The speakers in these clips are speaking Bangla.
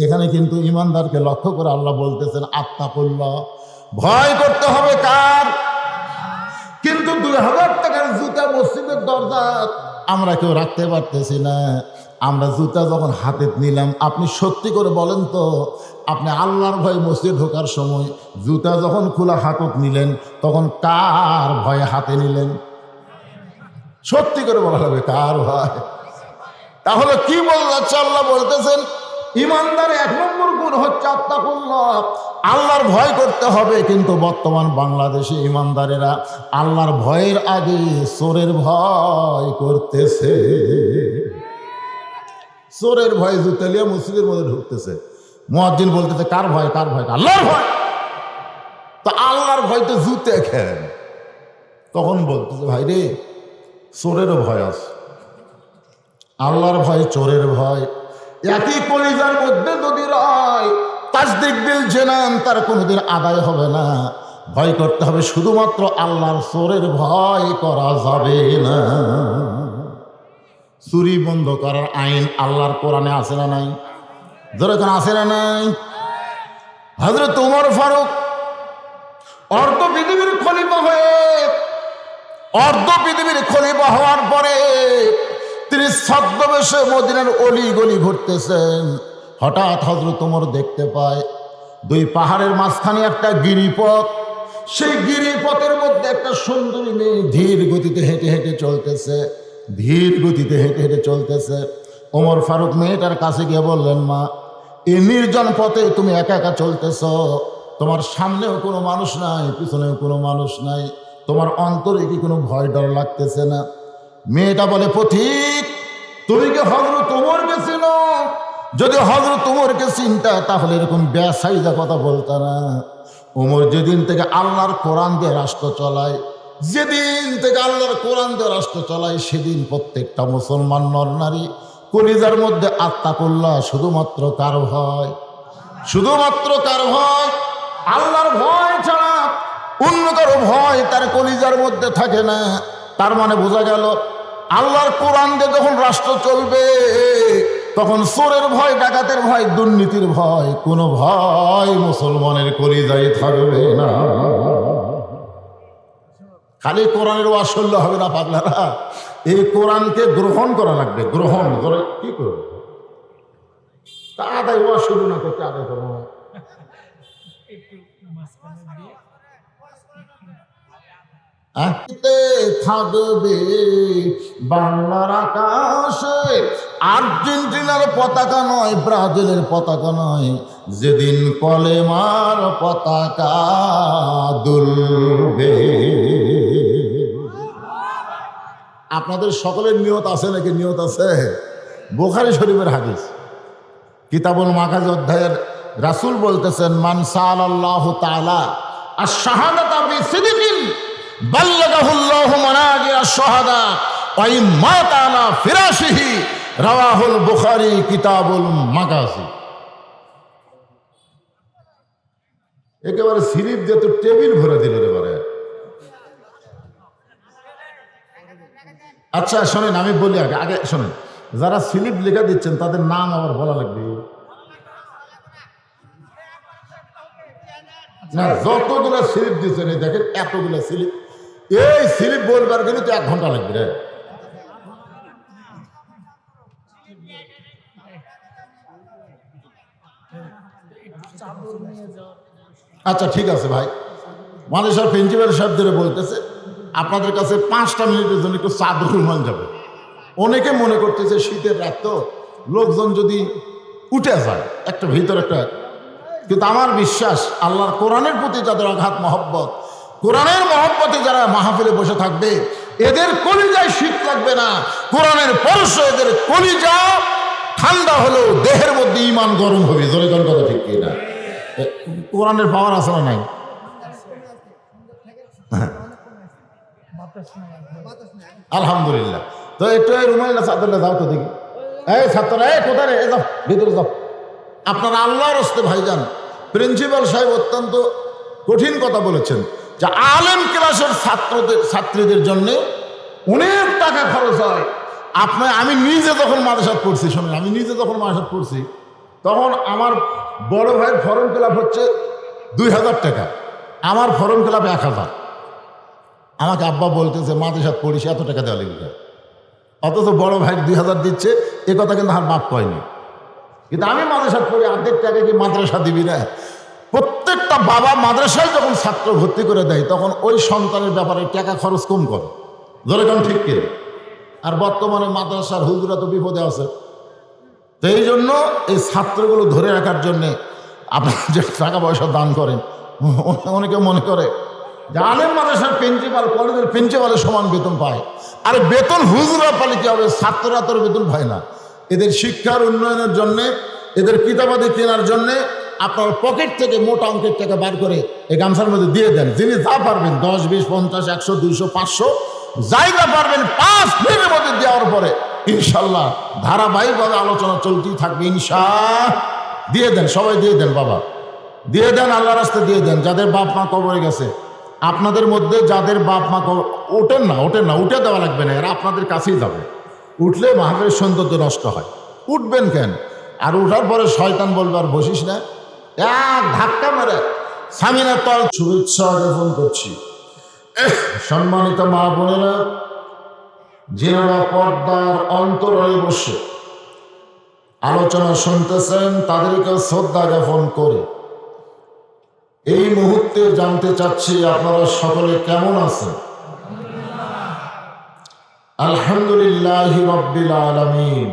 এখানে কিন্তু ইমানদারকে লক্ষ্য করে আল্লাহ বলতেছেন আত্তাকুল্লাহ, ভয় করতে হবে কার? কিন্তু 2000 টাকার জুতা মসজিদের দরজা আমরা কেউ রাখতে পারতেছি না। আমরা জুতা যখন হাতে নিলাম, আপনি সত্যি করে বলেন তো, আপনি আল্লাহর ভয় মসজিদ ঢোকার সময় জুতা যখন খোলা হাতত নিলেন, তখন কার ভয়ে হাতে নিলেন? সত্যি করে বলা হবে কার ভয়? তাহলে কি বলছে? আল্লাহ বলতেছেন ইমানদার 1 নম্বর গুণ হচ্ছে আত্তাকুল্লাহ, আল্লাহর ভয় করতে হবে। কিন্তু বর্তমান বাংলাদেশে ইমানদারেরা আল্লাহর ভয়ের আগে চোরের ভয় করতেছে। চোরের ভয় জুতালিয়া মসজিদের মধ্যে ঢুকতেছে। মুয়াজ্জিন বলতেছে কার ভয়? কার ভয়? আল্লাহর ভয়। তো আল্লাহর ভয় তো জুতে খেন। তখন বলতেছে ভাই রে, চোরেরও ভয় আছে। আল্লাহর ভয়, চোরের ভয় একই কলিজার মধ্যে যদি রয়, তাসদিক বিল জানান তার কোনোদিন আদায় হবে না। ভয় করতে হবে শুধুমাত্র আল্লাহর, চোরের ভয় করা যাবে না। চুরি বন্ধ করার আইন আল্লাহর কোরআনে আছে না নাই? যেরকম আছে না নাই? হযরত ওমর ফারুক অর্ধ পৃথিবীর খলিফা হওয়ার পরে তিনি ছদ্মবেশে মদিনার অলি গলি ঘুরতেছেন। হঠাৎ হযরত ওমর দেখতে পায় 2 পাহাড়ের মাঝখানে একটা গিরিপথ। সেই গিরিপথের মধ্যে একটা সুন্দরী মেয়ে ধীর গতিতে হেঁটে হেঁটে চলতেছে। ওমর ফারুক মেয়েটার কাছে গিয়ে বললেন, মা, এই নির্জন পথে তুমি একা একা চলতেছ, তোমার সামনেও কোনো মানুষ নাই, পিছনেও কোনো মানুষ নাই, তোমার অন্তরে কি কোনো ভয় ডর লাগতেছে না? মেয়েটা বলে, পথিক, তুমি কি হযরত ওমরকে চিনো? যদি হযরত ওমরকে চিনতা তাহলে এরকম বেসাইজা কথা বলতা না। ওমর যেদিন থেকে আল্লাহর কোরআন দিয়ে রাষ্ট্র চালায়, সেদিন প্রত্যেকটা মুসলমান নর নারী কলিজার মধ্যে আত্তাকুল্লাহ, শুধুমাত্র কার ভয়? শুধুমাত্র কার ভয়? আল্লাহর ভয় ছাড়া অন্য কারো ভয় তার কলিজার মধ্যে থাকে না। তার মানে বোঝা গেল আল্লাহর কোরআন দিয়ে যখন রাষ্ট্র চলবে, তখন চোরের ভয়, ডাকাতের ভয়, দুর্নীতির ভয়, কোনো ভয় মুসলমানের কলিজায় থাকবে না। খালি কোরআনের ওয়াজ শুনলে হবে না পাগলারা, এই কোরআনকে গ্রহণ করা লাগবে। গ্রহণ করে কি করবে? তা আদায় ওয়াজ শুরু না করতে আদায় করবো থাকবে বাংলার আকাশে আর্জেন্টিনার পতাকা নয়, ব্রাজিলের পতাকা নয়, যেদিন কলেমার পতাকা দুলবে। আপনাদের সকলের নিয়ত আছে নাকি? নিয়ত আছে? বুখারী শরীফের হাদিস, কিতাবুল মাগাজ অধ্যায়ের রাসূল বলতেছেন, মান সাআলাল্লাহু তাআলা আশ-শাহাদাতা বিসিদকিন বাল্লাগাহুল্লাহু মানাজিআ আশ-শাহাদা ওয়া ইম্মাতা আলা ফিরাশিহি, রাওয়াহুল বুখারী কিতাবুল মাগাজি। একেবারে স্লিপ দিয়ে তো টেবিল ভরে দিল রে বারে। আচ্ছা শোনেন, আমি বলি আগে শোনেন, যারা স্লিপ লেখা দিচ্ছেন তাদের নাম আবার বলা লাগবে না। যতগুলো স্লিপ দিচ্ছেন এই দেখেন, এতগুলো স্লিপ, এই স্লিপ বলবার গেলে তো 1 ঘন্টা লাগবে রে। আচ্ছা ঠিক আছে ভাই, মানুষের প্রিন্সিপাল সাহেব ধরে বলতেছে আপনাদের কাছে 5টা মিনিটের জন্য একটু চাদর রুমাল যাবে। অনেকে মনে করতেছে শীতের রাত তো লোকজন যদি উঠে যায় একটা ভিতর একটা, কিন্তু আমার বিশ্বাস আল্লাহর কোরআনের প্রতি যাদের অগাধ মহব্বত, কোরআনের মহব্বতে যারা মাহফিলে বসে থাকবে, এদের কলিজায় শীত লাগবে না। কোরআনের পরশে এদের কলিজা ঠান্ডা হলেও দেহের মধ্যে ঈমান গরম হবে। জোরে কোন কথা ঠিক কি না? কোরআনের পাওয়ার আছে না নাই? আলহামদুলিল্লাহ। তো একটু রুমাল না চাদরটা যাও তো দেখি। এই ছাত্ররা, কোথায় রে? যাও ভিতরে যাও। আপনারা আল্লাহর রাস্তে ভাইজান, প্রিন্সিপাল সাহেব অত্যন্ত কঠিন কথা বলেছেন যে আলেম ক্লাসের ছাত্রীদের জন্য অনেক টাকা খরচ হয়। আমি নিজে যখন মাদ্রাসাত পড়ছি, শোনেন, আমি নিজে যখন মাদ্রাসাত পড়ছি তখন আমার বড় ভাইয়ের ফর্ম ফিল আপ হচ্ছে 2000 টাকা, আমার ফর্ম ফিল আপ 1000। আমাকে আব্বা বলতেছে মাদ্রাসাত পড়িস, এত টাকা দেওয়া লিখবে, অথচ বড় ভাই 2000 দিচ্ছে। এ কথা কিন্তু আমার বাপ কয়নি, কিন্তু আমি মাদ্রাসাত পড়ি, অর্ধেক টাকা কি মাদ্রাসা দিবি না? প্রত্যেকটা বাবা মাদ্রাসায় যখন ছাত্র ভর্তি করে দেয় তখন ওই সন্তানের ব্যাপারে টাকা খরচ কম করে, ধরে কারণ ঠিক কে। আর বর্তমানে মাদ্রাসার হুজুরা তো বিপদে আছে। তো এই জন্য এই ছাত্রগুলো ধরে রাখার জন্যে আপনারা যে টাকা পয়সা দান করেন, অনেকে মনে করে যে আলেম মাদ্রাসার প্রিন্সিপাল কলেজের প্রিন্সিপালের সমান বেতন পায়। আরে বেতন হুজুরা পালে কি হবে, ছাত্ররা তোর বেতন পায় না। এদের শিক্ষার উন্নয়নের জন্যে, এদের কিতাবাদি কেনার জন্যে আপনার পকেট থেকে মোটা অঙ্কের টাকা বার করে এই গামছার মধ্যে দিয়ে দেন। যিনি যা পারবেন 10, 20, 50, 100, 200, 500 জায়গা পারবেন 5 মিনিটের মধ্যে দেওয়ার পরে ইনশাল্লাহ ধারাবাহিকভাবে আলোচনা চলতেই থাকবে। দিয়ে দেন, সবাই দিয়ে দেন, বাবা দিয়ে দেন, আল্লাহ রাস্তায় দিয়ে দেন। যাদের বাপ মা কবরে গেছে, আপনাদের মধ্যে যাদের বাপ মা ওঠেন না, উঠে দেওয়া লাগবে না, এরা আপনাদের কাছেই যাবে। উঠলে মাহফিলের সৌন্দর্য নষ্ট হয়। উঠবেন কেন? আর উঠার পরে শয়তান বলবে আর বসিস না, এক ধাক্কা মেরে সামিনার তল। শুভেচ্ছা জ্ঞাপন করছি সম্মানিত মা বোনেরা, যিনারা পর্দার অন্তরালে বসে আলোচনা শুনতেছেন, তাদেরকে শ্রদ্ধা জ্ঞাপন করে এই মুহূর্তে জানতে চাচ্ছি আপনারা সকলে কেমন আছেন? আলহামদুলিল্লাহ রাব্বিল আলামিন।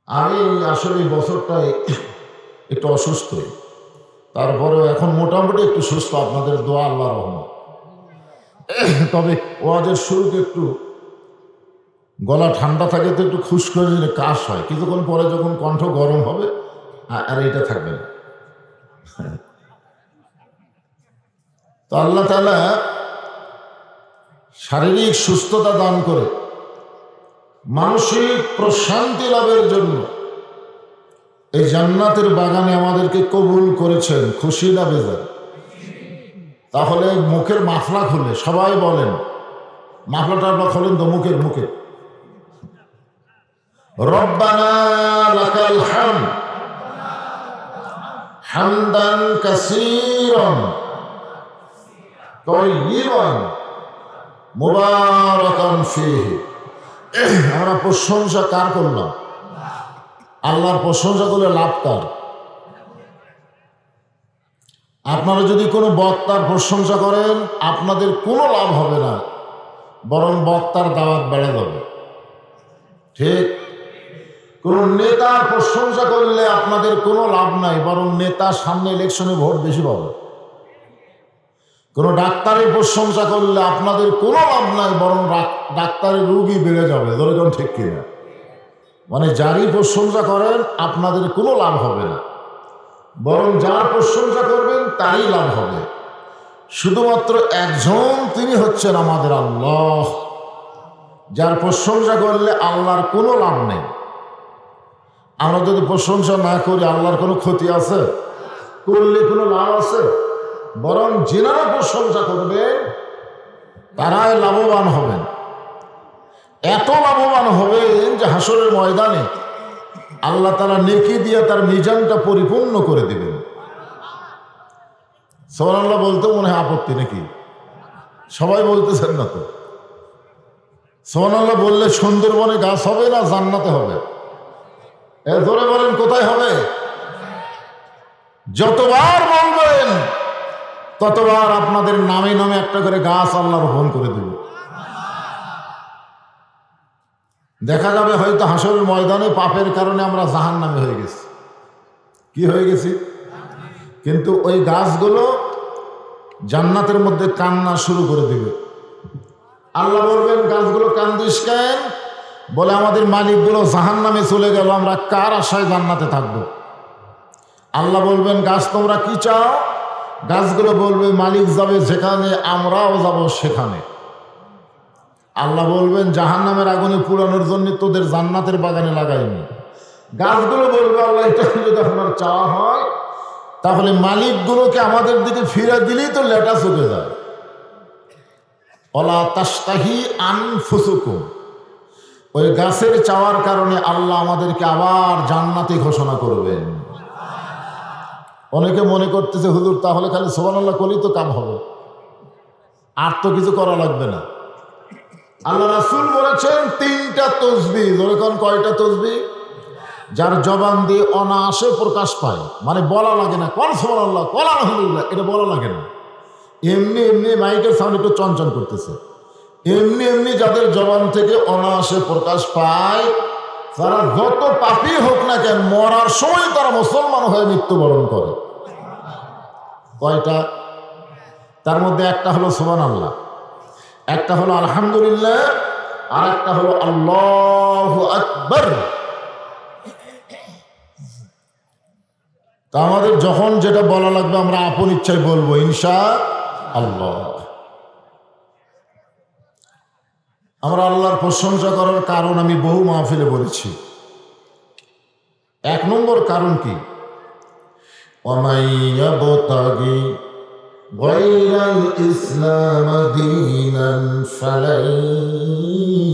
আমি আসলে বছরটায় একটু অসুস্থ, তারপরেও এখন মোটামুটি একটু সুস্থ, আপনাদের দোয়া, আল্লাহ রহমত। তবে ওয়াজের শুরুতে একটু গলা ঠান্ডা থাকে, তো একটু খুশ করে দিলে কাশ হয়, কিছুক্ষণ পরে যখন কণ্ঠ গরম হবে আর এটা থাকবে না। তো আল্লাহ তাআলা শারীরিক সুস্থতা দান করে মানসিক প্রশান্তি লাভের জন্য এই জান্নাতের বাগানে আমাদেরকে কবুল করেছেন। খুশি না বেজার? তাহলে মুখের মাফলা খুলে সবাই বলেন, মাফলাটা আপনার খোলেন তো মুখের রব্বানা লাকাল হামদ হামদান কাসীরান তাইয়িবান মুবারাকান ফীহি। আমরা প্রশংসা কার করলাম? আল্লাহর প্রশংসা করলে লাভ কার? আপনারা যদি কোনো বক্তার প্রশংসা করেন আপনাদের কোনো লাভ হবে না, বরং বক্তার দাওয়াত বেড়ে যাবে। ঠিক? কোন নেতার প্রশংসা করলে আপনাদের কোনো লাভ নাই, বরং নেতার সামনে ইলেকশনে ভোট বেশি পাবে। কোন ডাক্তারের প্রশংসা করলে আপনাদের কোনো লাভ নাই, বরং ডাক্তারের রোগী বেড়ে যাবে। ধরে ঠিক কিনা? মানে যারই প্রশংসা করেন আপনাদের কোনো লাভ হবে না, বরং যার প্রশংসা করবেন তারই লাভ হবে। শুধুমাত্র একজন, তিনি হচ্ছেন আমাদের আল্লাহ। যার প্রশংসা করলে আল্লাহর কোনো লাভ নেই। আমরা যদি প্রশংসা না করি আল্লাহর কোনো ক্ষতি আছে? করলে কোনো লাভ আছে? বরং যিনারা প্রশংসা করবেন তারাই লাভবান হবেন। এত লাভবান হবেন যে হাসরের ময়দানে আল্লাহ তাআলা নেকি দিয়ে তার মিজানটা পরিপূর্ণ করে দিবেন। সুবহানাল্লাহ বলতে মনে হয় আপত্তি নাকি? সবাই বলতেছেন না তো? সুবহানাল্লাহ বললে সুন্দরবনে গাছ হবে না জান্নাতে হবে? এর ধরে বলেন কোথায় হবে? যতবার বলবেন ততবার আপনাদের নামে নামে একটা করে গাছ আল্লাহ রোপণ করে দেবে। দেখা যাবে হয়তো হাসরের ময়দানে পাপের কারণে আমরা জাহান্নামে হয়ে গেছি। কি হয়ে গেছি? কিন্তু ওই গাছগুলো জান্নাতের মধ্যে কান্না শুরু করে দিবে। আল্লাহ বলবেন, গাছগুলো কান্দিস কেন? বলে আমাদের মালিকগুলো জাহান্নামে চলে গেল, আমরা কার আশায় জান্নাতে থাকবো? আল্লাহ বলবেন, গাছ তোমরা কি চাও? গাছগুলো বলবে, মালিক যাবে যেখানে আমরাও যাব সেখানে। আল্লাহ বলবেন, জাহান্নামের আগুনে পুরানোর জন্য তোদের জান্নাতের বাগানে লাগাইনি। গাছগুলো বলবে, আল্লাহ এটা যদি আপনার চাওয়া হয় তাহলে মালিকগুলোকে আমাদের দিকে ফিরে দিলেই তো লেটা চলে যায়। ওয়ালা তাশতাহি আনফুসুকুম, ওই গাছের চাওয়ার কারণে আল্লাহ আমাদেরকে আবার জান্নাতি ঘোষণা করবেন। অনেকে মনে করতেছে হুজুর তাহলে খালি সুবহানাল্লাহ করলেই তো কাম হবে, আর তো কিছু করা লাগবে না। আল্লাহ রাসূল বলেছেন 3টা তসবিহ। যখন কয়টা তসবিহ? যার জবান দিয়ে অনায়াসে প্রকাশ পায়, মানে বলা লাগে না কল সুবহানাল্লাহ কল আলহামদুলিল্লাহ, এটা বলা লাগে না। এমনি এমনি মাইকের সাউন্ড একটু চঞ্চল করতেছে, এমনি এমনি যাদের জবান থেকে অনায়াসে প্রকাশ পায়, তারা যত পাপী হোক না কেন মরার সময় তারা মুসলমান হয়ে মৃত্যুবরণ করে। কয়টা? তার মধ্যে একটা হলো সুবহানাল্লাহ, একটা হলো আলহামদুলিল্লাহ, আর একটা হলো আল্লাহু আকবার। তা আমাদের যখন যেটা বলা লাগবে আমরা আপন ইচ্ছায় বলবো ইনশাআল্লাহ। আমরা আল্লাহর প্রশংসা করার কারণ আমি বহু মাহফিলে বলেছি। 1 নম্বর কারণ কি? ওয়ামাই ইয়াবতাগি গায়রাল ইসলাম দীনান ফালাই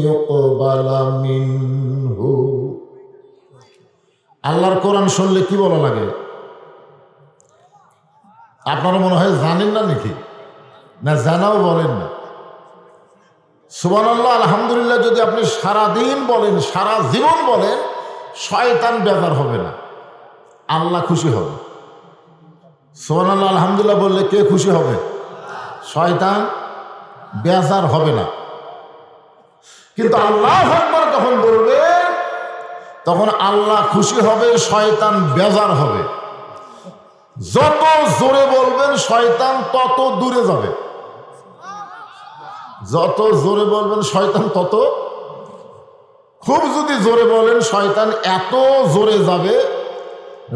ইউকবালা মিনহু। আল্লাহর কোরআন শুনলে কি বলা লাগে? আপনারা মনে হয় জানেন না নাকি? না জানাও বলেন না। সুবহানাল্লাহ আলহামদুলিল্লাহ যদি আপনি সারাদিন বলেন, সারা জীবন বলেন, শয়তান বেজার হবে না, আল্লাহ খুশি হবে। সুবহানাল্লাহ আলহামদুলিল্লাহ বললে কে খুশি হবে? শয়তান বেজার হবে না। কিন্তু আল্লাহু আকবার যখন বলবে তখন আল্লাহ খুশি হবে, শয়তান বেজার হবে। যত জোরে বলবেন শয়তান তত দূরে যাবে, যত জোরে বলবেন শয়তান তত, খুব যদি জোরে বলেন শয়তান এত জোরে যাবে,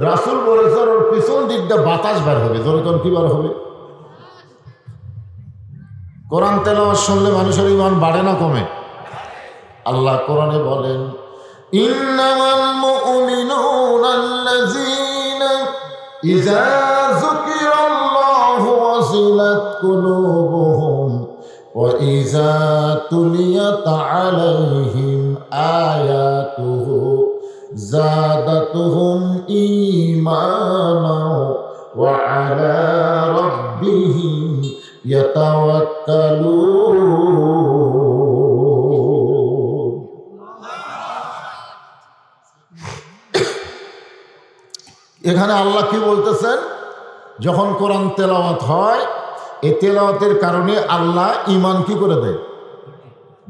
রাসূল বলেছেন ওর পিছন দিকটা বাতাস বের হবে। জোরে কোন কি বার হবে? কোরআন তেলাওয়াত শুনলে মানুষের ঈমান বাড়ে না কমে? আল্লাহ কোরআনে বলেন ইন্নামাল মুমিনুনা আল্লাযীনা ইযা যুকিরাল্লাহু ওয়াজিলাত কুলুবুহুম ওয়া ইযা তুলিয়াত আলাইহিম আয়াতুহু যাদাতুহুম ঈমানা ওয়া আলা রাব্বিহিম ইয়াতাওয়াক্কালুন। এখানে আল্লাহ কি বলতেছেন? যখন কোরআন তেলাওয়াত হয়, এই তেলাওয়াতের কারণে আল্লাহ ঈমান কি করে দেয়?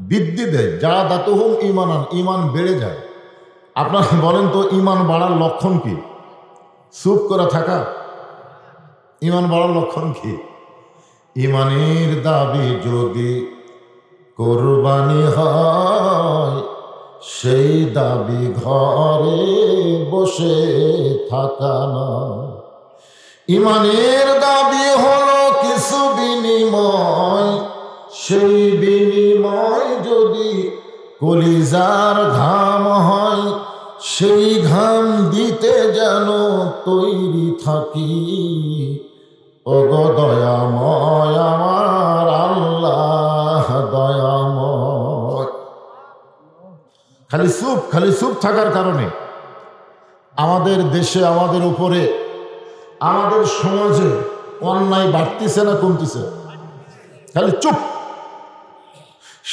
বৃদ্ধি দেয়। যাদাতুহুম ঈমানান, ঈমান বেড়ে যায়। আপনারা বলেন তো ঈমান বাড়ার লক্ষণ কি? চুপ করে থাকা? ঈমান বাড়ার লক্ষণ কি? ঈমানের দাবি যদি কোরবানি হয়, সেই দাবি ঘরে বসে থাকা না। ঈমানের দাবি হলো কিছু বিনিময়, সেই বিনিময় যদি কলিজার ঘাম হয়, সেই ঘাম দিতে যেন তৈরি থাকি। ওগো দয়াময় আমার আল্লাহ দয়াময়। খালি চুপ থাকার কারণে আমাদের দেশে, আমাদের উপরে, আমাদের সমাজে অন্যায় বাড়তিছে না কমতিছে? খালি চুপ।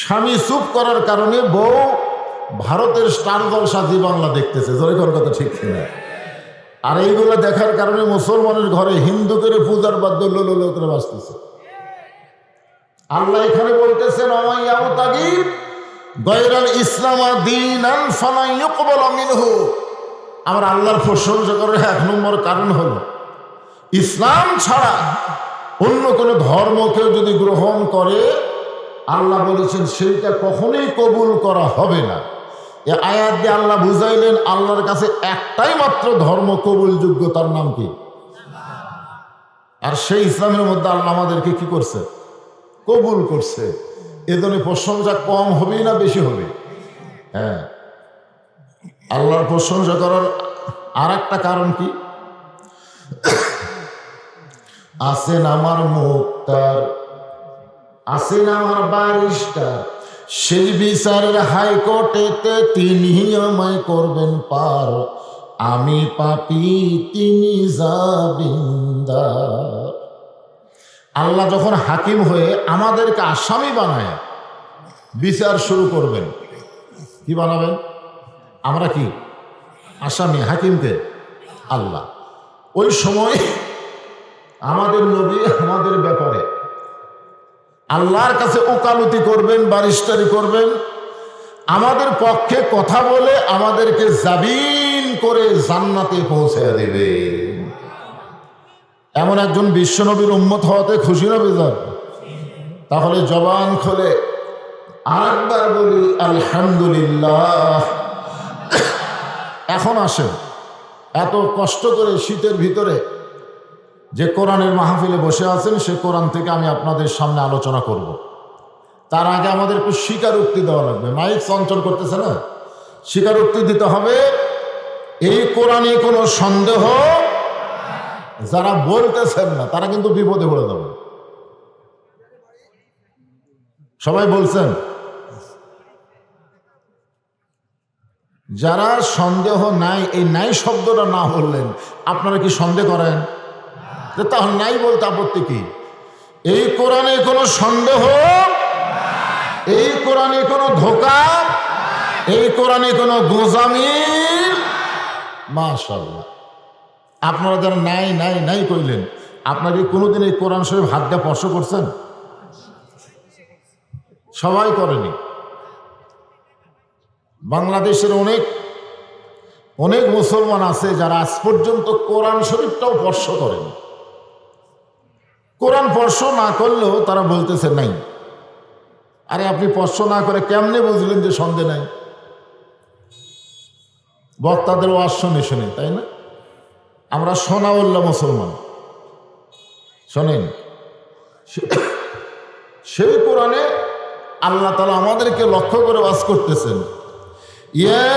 স্বামী চুপ করার কারণে বউ ভারতের স্টার জলসা জি বাংলা দেখতেছে। জোরে কোন কথা ঠিক কিনা? আর এইগুলো দেখার কারণে মুসলমানের ঘরে হিন্দু করে পূজার বাদ্য লোলো করে বাঁচতেছে। আল্লাহ এখানে বলতেছেন ওমাই ইয়াবতাগি গায়রাল ইসলাম দীনান ফালা ইউকবালা মিনহু। আমরা আল্লাহর প্রশংসা করার 1 নম্বর কারণ হলো ইসলাম ছাড়া অন্য কোনো ধর্ম কেউ যদি গ্রহণ করে, আল্লাহ বলেছেন সেইটা কখনোই কবুল করা হবে না। এই আয়াত দিয়ে আল্লাহ বুঝাইলেন আল্লাহর কাছে একটাই মাত্র ধর্ম কবুলযোগ্য, তার নাম কি? আর সেই ইসলামের মধ্যে আল্লাহ আমাদেরকে কি করছে? কবুল করছে। এজন্য প্রশংসা কম হবে না বেশি হবে? হ্যাঁ, আল্লাহর প্রশংসা করার আর একটা কারণ কি? আছেন আমার মুক্তার, আছেন আমার বারিস্টার, সেই বিচারের হাইকোর্টেতে তিনি আমায় করবেন পার, আমি পাপী তিনি জামিনদার। আল্লাহ যখন হাকিম হয়ে আমাদেরকে আসামি বানায় বিচার শুরু করবেন, কি বানাবেন? আমরা কি আসামি? হাকিমকে আল্লাহ। ওই সময় আমাদের নবী আমাদের ব্যাপারে আল্লাহর কাছে ওকালতি করবেন, বারিস্তারি করবেন, আমাদের পক্ষে কথা বলে আমাদেরকে জামিন করে জান্নাতে পৌঁছে দেবে। এমন একজন বিশ্বনবীর উম্মত হওয়াতে খুশি না বেজার? তাহলে জবান খুলে আরেকবার বলি আলহামদুলিল্লাহ। এখন আসেন, এত কষ্ট করে শীতের ভিতরে যে কোরআনের মাহফিলে বসে আছেন, সে কোরআন থেকে আমি আপনাদের সামনে আলোচনা করব। তার আগে আমাদের একটু স্বীকারোক্তি দেওয়া লাগবে। মাইক চঞ্চল করতেছে না? স্বীকারোক্তি দিতে হবে। এই কোরআনে কোনো সন্দেহ, যারা বলতেছেন না তারা কিন্তু বিপদে পড়ে যাবে। সবাই বলছেন? যারা সন্দেহ নাই, এই নাই শব্দটা না বললেন, আপনারা কি সন্দেহ করেন? তাহলে নাই বলতে আপত্তি কি? এই কোরআনে কোনো সন্দেহ, এই কোরআনে কোনো ধোঁকা, এই কোরআনে কোনো গোজামি। মাশাআল্লাহ। আপনারা যারা নাই নাই নাই কইলেন, আপনারা কি কোনোদিন এই কোরআন শরীফ হাত দিয়ে স্পর্শ করছেন? সবাই করেনি। বাংলাদেশের অনেক অনেক মুসলমান আছে যারা আজ পর্যন্ত কোরআন শরীফটাও স্পর্শ করেনি। কোরআন স্পর্শ না করলেও তারা বলতেছে নাই। আরে আপনি স্পর্শ না করে কেমনে বুঝলেন যে সন্দেহ নাই? বক্তাদের ওয়াজ শুনে শুনে, তাই না? আমরা সোনাউল্লাহ মুসলমান। শোনেন, সেই কোরআনে আল্লাহ তাআলা আমাদেরকে লক্ষ্য করে ওয়াজ করতেছেন, ইয়া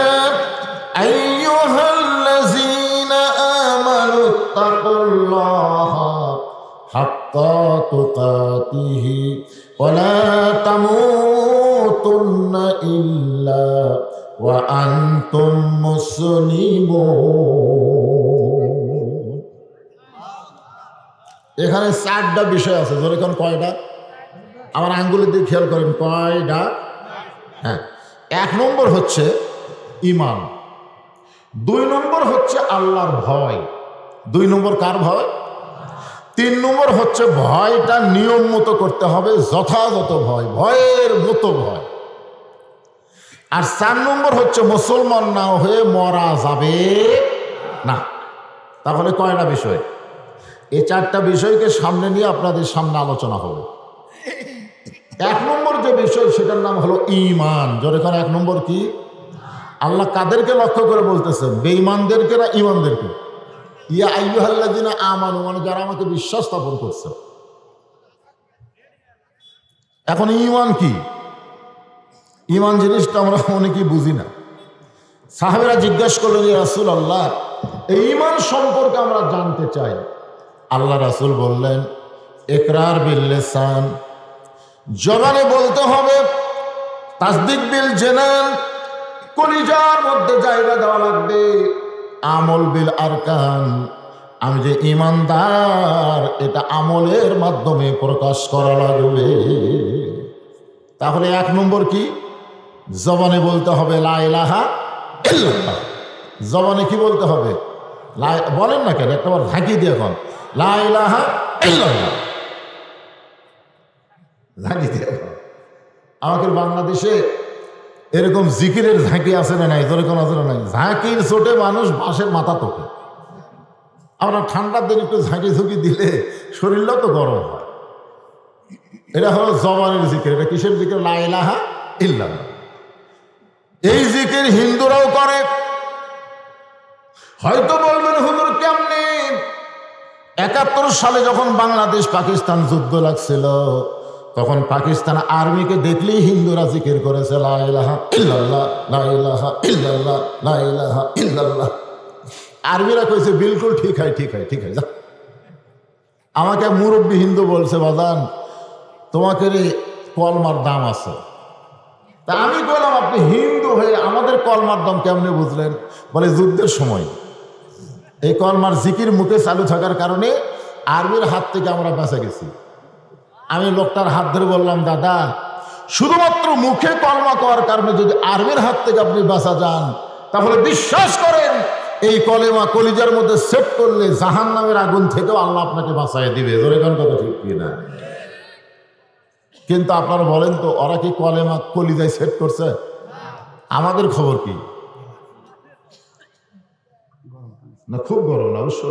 আইয়ুহাল্লাযীনা আমানু তাকুল্লাহা হাক্কা তুকাতিহি ওয়া লা তামুতুন্না ইল্লা ওয়া আনতুম মুসলিমুন। এখানে 4টা বিষয় আছে। ধরে কোন কয়টা? আমার আঙ্গুলের দিকে খেয়াল করেন, কয়টা? হ্যাঁ, 1 নম্বর হচ্ছে ঈমান, 2 নম্বর হচ্ছে আল্লাহর ভয়, 2 নম্বর কার ভয়? 3 নম্বর হচ্ছে ভয়টা নিয়ম মতো করতে হবে, যথাযথ ভয়, ভয়ের মতো ভয়। আর 4 নম্বর হচ্ছে মুসলমান না হয়ে মরা যাবে না। তাহলে কয়টা বিষয়? এই 4টা বিষয়কে সামনে নিয়ে আপনাদের সামনে আলোচনা হবে। 1 নম্বর যে বিষয়, সেটার নাম হলো ঈমান। জোরে করে 1 নম্বর কি? আল্লাহ কাদেরকে লক্ষ্য করে বলতেছেন? বেঈমানদেরকে না ঈমানদেরকে? ইয়া আইয়ুহাল্লাযীনা আমানু, মানে যারা আমাকে বিশ্বাস স্থাপন করছে। এখন ঈমান কি? ঈমান জিনিসটা আমরা অনেকেই বুঝি না। সাহাবেরা জিজ্ঞাসা করলেন, ইয়া রাসূলুল্লাহ, এই ঈমান সম্পর্কে আমরা জানতে চাই। আল্লাহ রাসূল বললেন, ইকরার বিল লিসান, জবানে বলতে হবে, তাসদিক বিল জানান, কলিজার মধ্যে জায়গা দেওয়া লাগবে, আমল বিল আরকান, আমি যে ঈমানদার এটা আমলের মাধ্যমে প্রকাশ করা লাগবে। তাহলে 1 নম্বর কি? জবানে বলতে হবে লা ইলাহা ইল্লাল্লাহ। জবানে কি বলতে হবে? বলেন না কেন, একটাবার ঝাঁকি দিয়ে এখন লা ইলাহা ইল্লাল্লাহ, ঝাঁকি দিয়ে। আমাদের বাংলাদেশে এরকম জিকিরের ঝাঁকি আছে না নাই? ধরে কোনো আছে না নাই? ঝাঁকির চোটে মানুষ বাঁশের মাথা তোকে। আমরা ঠান্ডার দিন একটু ঝাঁকি ঝুঁকি দিলে শরীরটাও তো গরম হয়। এটা হলো জবানের জিকির। এটা কিসের জিকির? লা ইলাহা ইল্লাল্লাহ। এই জিকির হিন্দুরাও করে। হয়তো বলবেন, হুজুর কেমনে? 71 সালে যখন বাংলাদেশ পাকিস্তান যুদ্ধ লাগছিল, তখন পাকিস্তান আর্মিকে দেখলেই হিন্দুরা জিকির করেছে লা ইলাহা ইল্লাল্লাহ, লা ইলাহা ইল্লাল্লাহ, লা ইলাহা ইল্লাল্লাহ। আর্মিরা কইছে বিলকুল ঠিক হয়, ঠিক হয়, ঠিক হয়, যা। আমাকে মুরব্বী হিন্দু বলছে, বাজান তোমাকে রে কলমার দাম আছে। তা আমি বললাম আপনি হিন্দু হয়ে আমাদের কলমার দাম কেমনে বুঝলেন? বলে যুদ্ধের সময় এই কলমার জিকির মুখে চালু থাকার কারণে আর্মির হাত থেকে আমরা বেঁচে গেছি। আমি লোকটার হাত ধরে বললাম, দাদা শুধুমাত্র মুখে কলমা করার কারণে যদি আর্মির হাত থেকে আপনি বাঁচা যান, তাহলে বিশ্বাস করেন এই কলেমা কলিজার মধ্যে সেট করলে জাহান্নামের আগুন থেকেও আল্লাহ আপনাকে বাঁচায় দিবে। জোরে কোন কথা ঠিক কিনা? কিন্তু আপনারা বলেন তো, ওরা কি কলেমা কলিজায় সেট করছে? আমাদের খবর কি? না খুব গরম না, অবশ্য।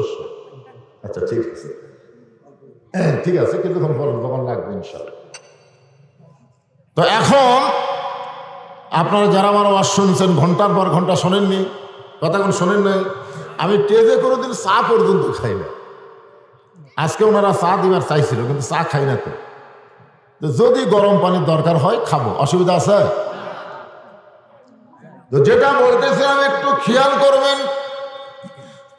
আচ্ছা ঠিক আছে, ঠিক আছে, কিন্তু তখন লাগবে ইনশাআল্লাহ। তো এখন আপনারা যারা আমার ওয়াজ শুনছেন, ঘন্টার পর ঘন্টা শোনেননি, কথাগুলো শোনেন নাই। আমি টেজে কোনোদিন চা পর্যন্ত খাই না। আজকে ওনারা চা দিবার চাইছিল, কিন্তু চা খাই না। তো যদি গরম পানির দরকার হয় খাবো, অসুবিধা আছে? তো যেটা বলতেছিলাম একটু খেয়াল করবেন।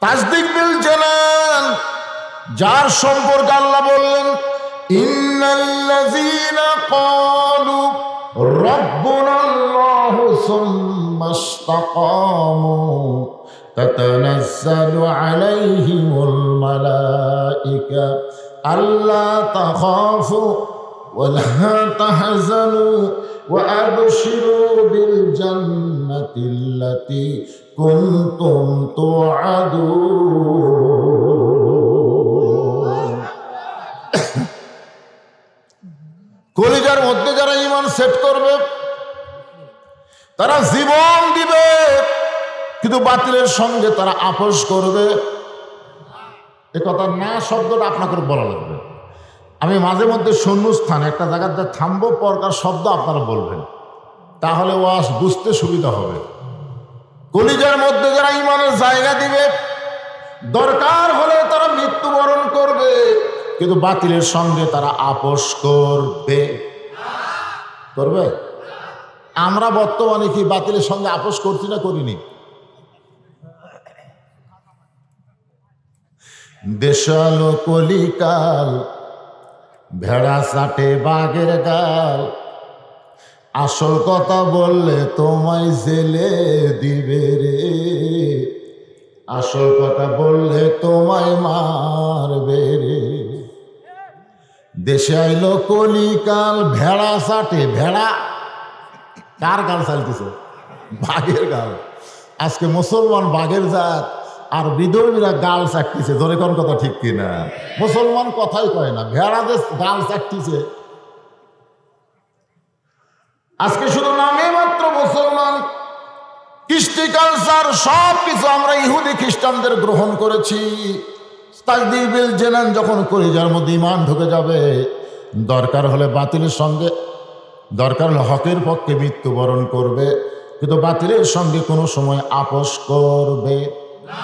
তাসদিক বিল জানান, যার সম্পর্কে আল্লাহ বললেন ইন্নাল্লাযীনা ক্বালু রাব্বুনাল্লাহু সুম্মা ইসতাকামু তাতানাজ্জালু আলাইহিমুল মালায়েকা আল্লা তাখাফু ওয়া লা তাহজানু ওয়া আবশিরু বিল জান্নাতিল্লাতী কুনতুম তুআদুন। কলিজার মধ্যে যারা ঈমান সেট করবে তারা জীবন দিবে, কিন্তু বাতিলের সঙ্গে তারা আপোষ করবে। এ কথা না শব্দটা আপনাকে বলা লাগবে। আমি মাঝে মধ্যে শূন্যস্থান একটা জায়গাতে থামবো, পরকার শব্দ আপনারা বলবেন, তাহলে ওয়াজ বুঝতে সুবিধা হবে। কলিজার মধ্যে যারা ঈমানের জায়গা দিবে, দরকার হলে তারা মৃত্যুবরণ করবে, কিন্তু বাতিলের সঙ্গে তারা আপোষ করবে। আমরা বর্তমানে কি বাতিলের সঙ্গে আপোষ করছি না করিনি? দেশালো কলিকাল ভেড়া চাটে বাঘের গাল, আসল কথা বললে তোমায় জেলে দিবে রে, আসল কথা বললে তোমায় মারবে রে। দেশে আইলো কলিকাল ভেড়া চাটে, ভেড়া কার গাল চালতেছে? বাঘের গাল। আজকে মুসলমান বাঘের জাত আর বিধর্মীরা গাল চাটতেছে। ধরে কোন কথা ঠিক কিনা? মুসলমান কথাই কয় না, ভেড়া যে গাল চাটতেছে। আজকে শুধু নামে মাত্র মুসলমান, কৃষ্টি কালচার সব কিছু আমরা ইহুদি খ্রিস্টানদের গ্রহণ করেছি। তাসদিক বিল জানান, যখন কলিজার মধ্যে ঈমান ঢুকে যাবে, দরকার হলে বাতিলের সঙ্গে, দরকার হলে হকের পক্ষে মৃত্যুবরণ করবে, কিন্তু বাতিলের সঙ্গে কোনো সময় আপোষ করবে না।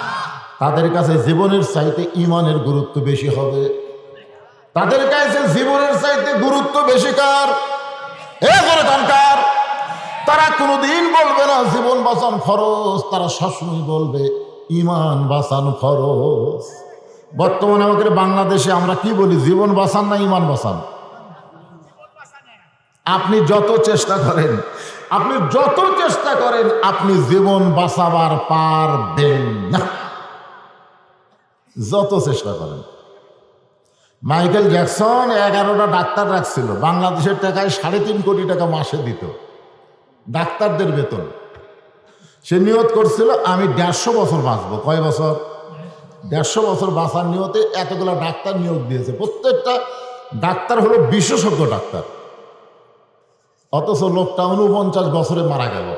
তাদের কাছে জীবনের চাইতে ঈমানের গুরুত্ব বেশি হবে। তাদের কাছে জীবনের চাইতে গুরুত্ব বেশি কার? কার? তারা কোনোদিন বলবে না জীবন বাঁচান ফরজ, তারা সবসময় বলবে ঈমান বাঁচান ফরজ। বর্তমানে আমাদের বাংলাদেশে আমরা কি বলি? জীবন বাঁচান না ঈমান বাঁচান? আপনি যত চেষ্টা করেন, আপনি জীবন বাঁচাবার পারবেন না, যত চেষ্টা করেন। মাইকেল জ্যাকসন 11টা ডাক্তার রাখছিল, বাংলাদেশের টাকায় 3.5 কোটি টাকা মাসে দিত ডাক্তারদের বেতন। সে নিয়ত করছিল আমি 150 বছর বাঁচবো। কয় বছর? 150 বছর বাঁচার নিয়তে এতগুলো ডাক্তার নিয়োগ দিয়েছে। প্রত্যেকটা ডাক্তার হলো বিশেষজ্ঞ ডাক্তার, অথচ লোকটা 49 বছরে মারা গেল।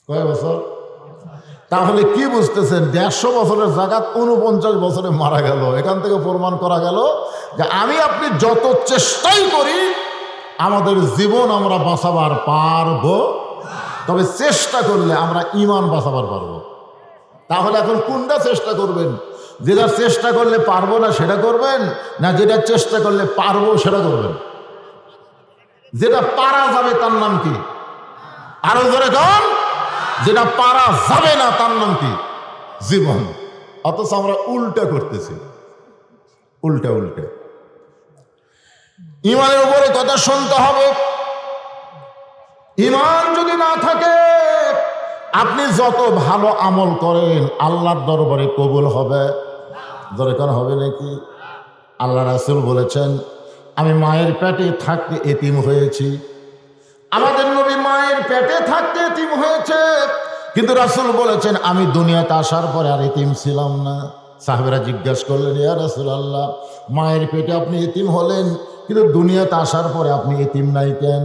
কয় বছর? তাহলে কি বুঝতেছেন? 150 বছরের জায়গা 49 বছরে মারা গেল। এখান থেকে প্রমাণ করা গেল যে আমি আপনি যত চেষ্টাই করি আমাদের জীবন আমরা বাঁচাবার পারবো, তবে চেষ্টা করলে আমরা ঈমান বাঁচাবার পারবো। তাহলে এখন কোনটা চেষ্টা করবেন? যেটা চেষ্টা করলে পারবো না সেটা করবেন, না যেটা চেষ্টা করলে পারবো সেটা করবেন? যেটা পারা যাবে তার নাম কি? আরো জোরে কন। যেটা পারা যাবে না তার নাম কি? জীবন। অথচ আমরা উল্টা করতেছি, উল্টা। ঈমানের উপরে কথা শুনতে হবে। ইমান যদি না থাকে আপনি যত ভালো আমল করেন আল্লাহর দরবারে কবুল হবে? দরকার হবে নাকি? আল্লাহ রাসূল বলেছেন, আমি মায়ের পেটে থাকতে এতিম হয়েছি। আমাদের নবী মায়ের পেটে থাকতে এতিম হয়েছে, কিন্তু রাসূল বলেছেন আমি দুনিয়াতে আসার পরে আর এতিম ছিলাম না। সাহাবেরা জিজ্ঞাসা করলেন, ইয়া রাসূলুল্লাহ, মায়ের পেটে আপনি এতিম হলেন, কিন্তু দুনিয়াতে আসার পরে আপনি এতিম নাই কেন?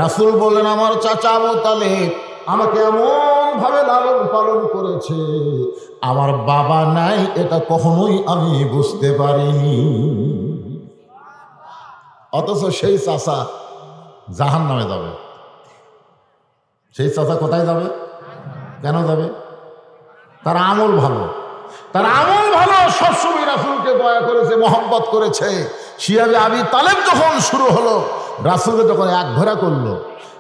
রাসূল বললেন, আমার চাচা আবু তালেব আমাকে এমন ভাবে লালন পালন করেছে, আমার বাবা নাই এটা কখনোই আমি বুঝতে পারিনি। অথচ সেই চাচা জাহান্নামে যাবে। সেই চাচা কোথায় যাবে? কেন যাবে? তার আমল ভালো, তার আমল ভালো, সবসময় রাসূলকে দয়া করেছে, মহব্বত করেছে। শিয়াবে আবি তালেব যখন শুরু হলো, রাসূলকে যখন এক ঘোরা করলো,